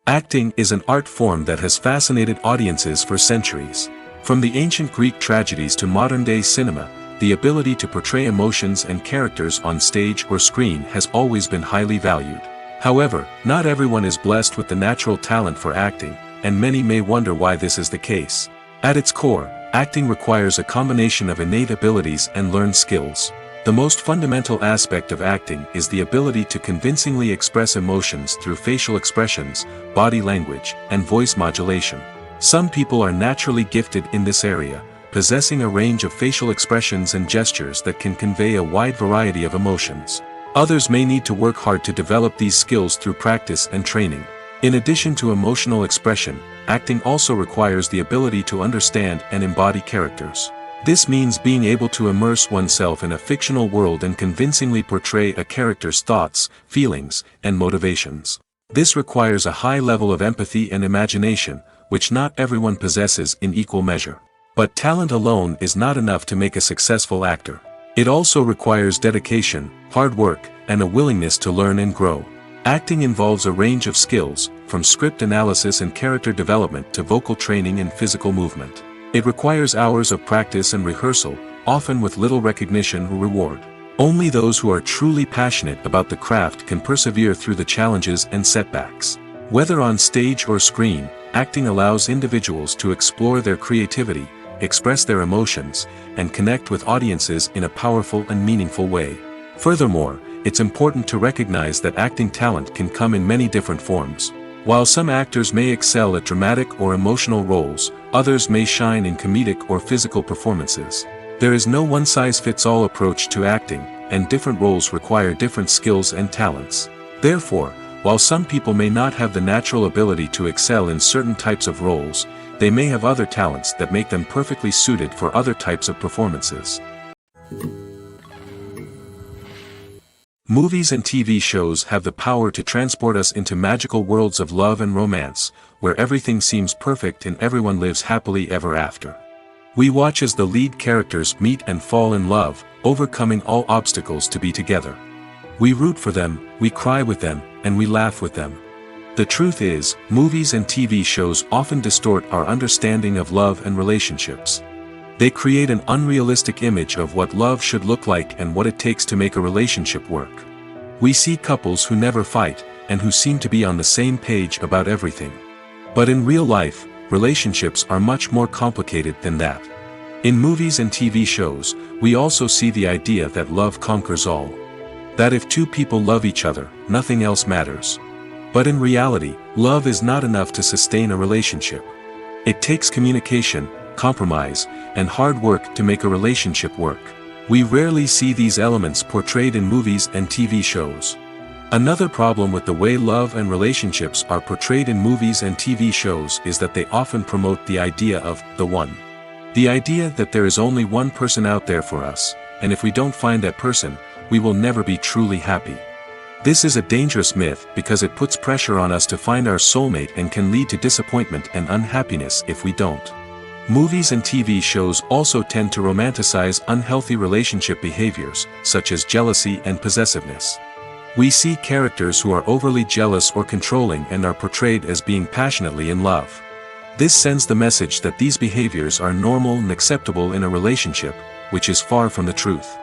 Acting is an art form that has fascinated audiences for centuries. From the ancient Greek tragedies to modern-day cinema, the ability to portray emotions and characters on stage or screen has always been highly valued. However, not everyone is blessed with the natural talent for acting, and many may wonder why this is the case. At its core, acting requires a combination of innate abilities and learned skills. The most fundamental aspect of acting is the ability to convincingly express emotions through facial expressions, body language, and voice modulation. Some people are naturally gifted in this area, possessing a range of facial expressions and gestures that can convey a wide variety of emotions. Others may need to work hard to develop these skills through practice and training. In addition to emotional expression, acting also requires the ability to understand and embody characters. This means being able to immerse oneself in a fictional world and convincingly portray a character's thoughts, feelings, and motivations. This requires a high level of empathy and imagination, which not everyone possesses in equal measure. But talent alone is not enough to make a successful actor. It also requires dedication, hard work, and a willingness to learn and grow. Acting involves a range of skills, from script analysis and character development to vocal training and physical movement. It requires hours of practice and rehearsal, often with little recognition or reward. Only those who are truly passionate about the craft can persevere through the challenges and setbacks. Whether on stage or screen, acting allows individuals to explore their creativity, express their emotions, and connect with audiences in a powerful and meaningful way. Furthermore, it's important to recognize that acting talent can come in many different forms. While some actors may excel at dramatic or emotional roles, others may shine in comedic or physical performances. There is no one-size-fits-all approach to acting, and different roles require different skills and talents. Therefore, while some people may not have the natural ability to excel in certain types of roles, they may have other talents that make them perfectly suited for other types of performances. Movies and TV shows have the power to transport us into magical worlds of love and romance, where everything seems perfect and everyone lives happily ever after. We watch as the lead characters meet and fall in love, overcoming all obstacles to be together. We root for them, we cry with them, and we laugh with them. The truth is, movies and TV shows often distort our understanding of love and relationships. They create an unrealistic image of what love should look like and what it takes to make a relationship work. We see couples who never fight, and who seem to be on the same page about everything. But in real life, relationships are much more complicated than that. In movies and TV shows, we also see the idea that love conquers all. That if two people love each other, nothing else matters. But in reality, love is not enough to sustain a relationship. It takes communication, compromise, and hard work to make a relationship work. We rarely see these elements portrayed in movies and TV shows. Another problem with the way love and relationships are portrayed in movies and TV shows is that they often promote the idea of the one. The idea that there is only one person out there for us, and if we don't find that person, we will never be truly happy. This is a dangerous myth because it puts pressure on us to find our soulmate and can lead to disappointment and unhappiness if we don't. Movies and TV shows also tend to romanticize unhealthy relationship behaviors, such as jealousy and possessiveness. We see characters who are overly jealous or controlling and are portrayed as being passionately in love. This sends the message that these behaviors are normal and acceptable in a relationship, which is far from the truth.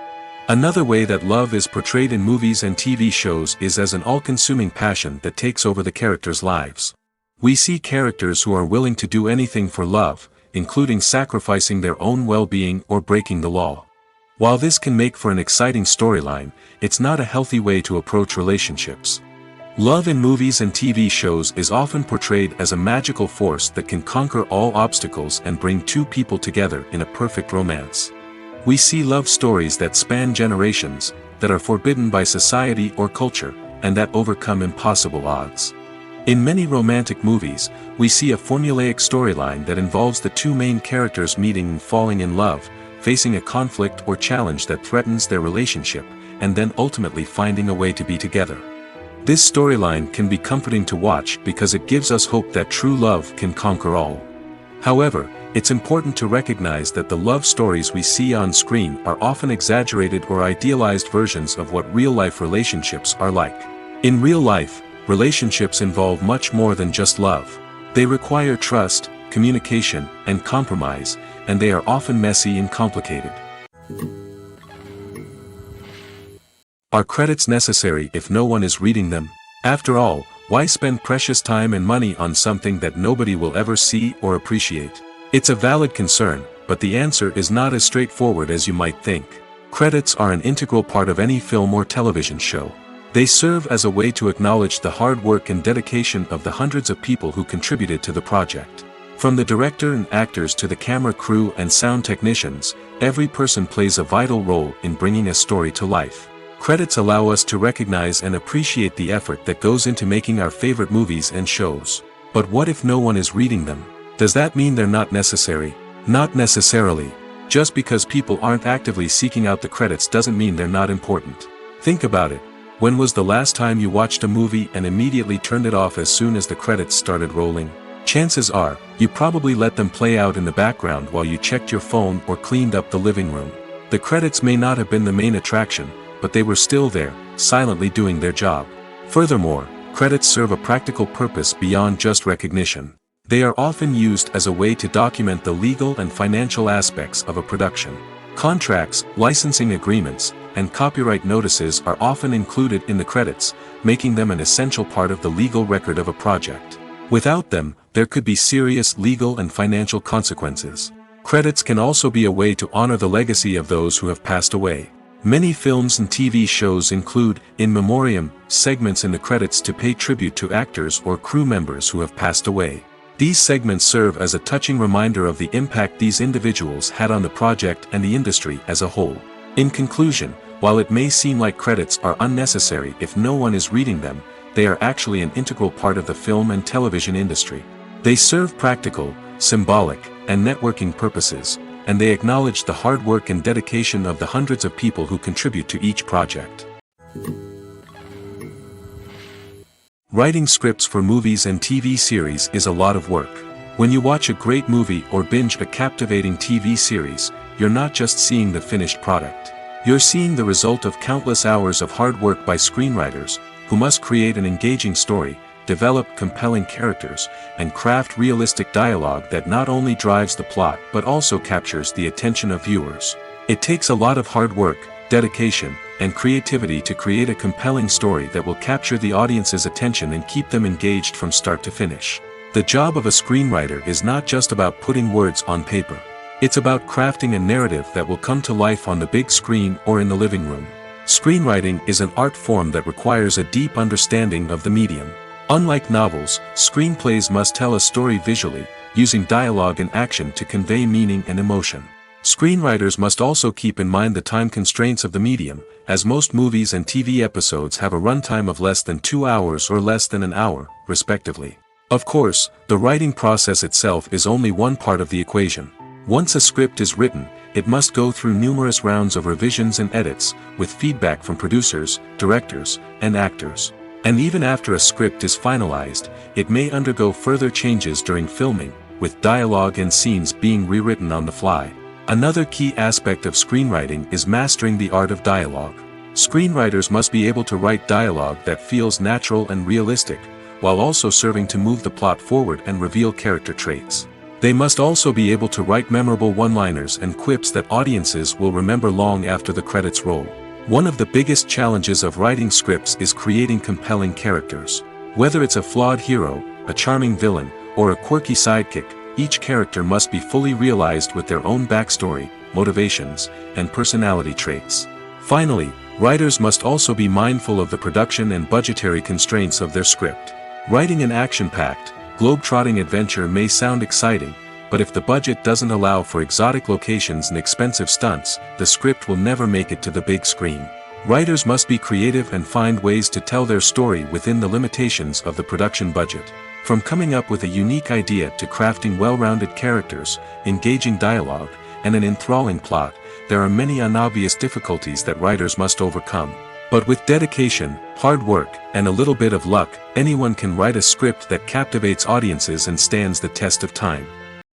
Another way that love is portrayed in movies and TV shows is as an all-consuming passion that takes over the characters' lives. We see characters who are willing to do anything for love, including sacrificing their own well-being or breaking the law. While this can make for an exciting storyline, it's not a healthy way to approach relationships. Love in movies and TV shows is often portrayed as a magical force that can conquer all obstacles and bring two people together in a perfect romance. We see love stories that span generations, that are forbidden by society or culture, and that overcome impossible odds. In many romantic movies, we see a formulaic storyline that involves the two main characters meeting and falling in love, facing a conflict or challenge that threatens their relationship, and then ultimately finding a way to be together. This storyline can be comforting to watch because it gives us hope that true love can conquer all. However, it's important to recognize that the love stories we see on screen are often exaggerated or idealized versions of what real-life relationships are like. In real life, relationships involve much more than just love. They require trust, communication, and compromise, and they are often messy and complicated. Are credits necessary if no one is reading them? After all, why spend precious time and money on something that nobody will ever see or appreciate? It's a valid concern, but the answer is not as straightforward as you might think. Credits are an integral part of any film or television show. They serve as a way to acknowledge the hard work and dedication of the hundreds of people who contributed to the project. From the director and actors to the camera crew and sound technicians, every person plays a vital role in bringing a story to life. Credits allow us to recognize and appreciate the effort that goes into making our favorite movies and shows. But what if no one is reading them? Does that mean they're not necessary? Not necessarily. Just because people aren't actively seeking out the credits doesn't mean they're not important. Think about it. When was the last time you watched a movie and immediately turned it off as soon as the credits started rolling? Chances are, you probably let them play out in the background while you checked your phone or cleaned up the living room. The credits may not have been the main attraction, but they were still there, silently doing their job. Furthermore, credits serve a practical purpose beyond just recognition. They are often used as a way to document the legal and financial aspects of a production. Contracts, licensing agreements, and copyright notices are often included in the credits, making them an essential part of the legal record of a project. Without them, there could be serious legal and financial consequences. Credits can also be a way to honor the legacy of those who have passed away. Many films and TV shows include, in memoriam, segments in the credits to pay tribute to actors or crew members who have passed away. These segments serve as a touching reminder of the impact these individuals had on the project and the industry as a whole. In conclusion, while it may seem like credits are unnecessary if no one is reading them, they are actually an integral part of the film and television industry. They serve practical, symbolic, and networking purposes, and they acknowledge the hard work and dedication of the hundreds of people who contribute to each project. Writing scripts for movies and TV series is a lot of work. When you watch a great movie or binge a captivating TV series, you're not just seeing the finished product. You're seeing the result of countless hours of hard work by screenwriters, who must create an engaging story, develop compelling characters, and craft realistic dialogue that not only drives the plot but also captures the attention of viewers. It takes a lot of hard work, dedication, and creativity to create a compelling story that will capture the audience's attention and keep them engaged from start to finish. The job of a screenwriter is not just about putting words on paper. It's about crafting a narrative that will come to life on the big screen or in the living room. Screenwriting is an art form that requires a deep understanding of the medium. Unlike novels, screenplays must tell a story visually, using dialogue and action to convey meaning and emotion. Screenwriters must also keep in mind the time constraints of the medium, as most movies and TV episodes have a runtime of less than 2 hours or less than an hour, respectively. Of course, the writing process itself is only one part of the equation. Once a script is written, it must go through numerous rounds of revisions and edits, with feedback from producers, directors, and actors. And even after a script is finalized, it may undergo further changes during filming, with dialogue and scenes being rewritten on the fly. Another key aspect of screenwriting is mastering the art of dialogue. Screenwriters must be able to write dialogue that feels natural and realistic, while also serving to move the plot forward and reveal character traits. They must also be able to write memorable one-liners and quips that audiences will remember long after the credits roll. One of the biggest challenges of writing scripts is creating compelling characters. Whether it's a flawed hero, a charming villain, or a quirky sidekick, each character must be fully realized with their own backstory, motivations, and personality traits. Finally, writers must also be mindful of the production and budgetary constraints of their script. Writing an action-packed, globe-trotting adventure may sound exciting, but if the budget doesn't allow for exotic locations and expensive stunts, the script will never make it to the big screen. Writers must be creative and find ways to tell their story within the limitations of the production budget. From coming up with a unique idea to crafting well-rounded characters, engaging dialogue, and an enthralling plot, there are many unobvious difficulties that writers must overcome. But with dedication, hard work, and a little bit of luck, anyone can write a script that captivates audiences and stands the test of time.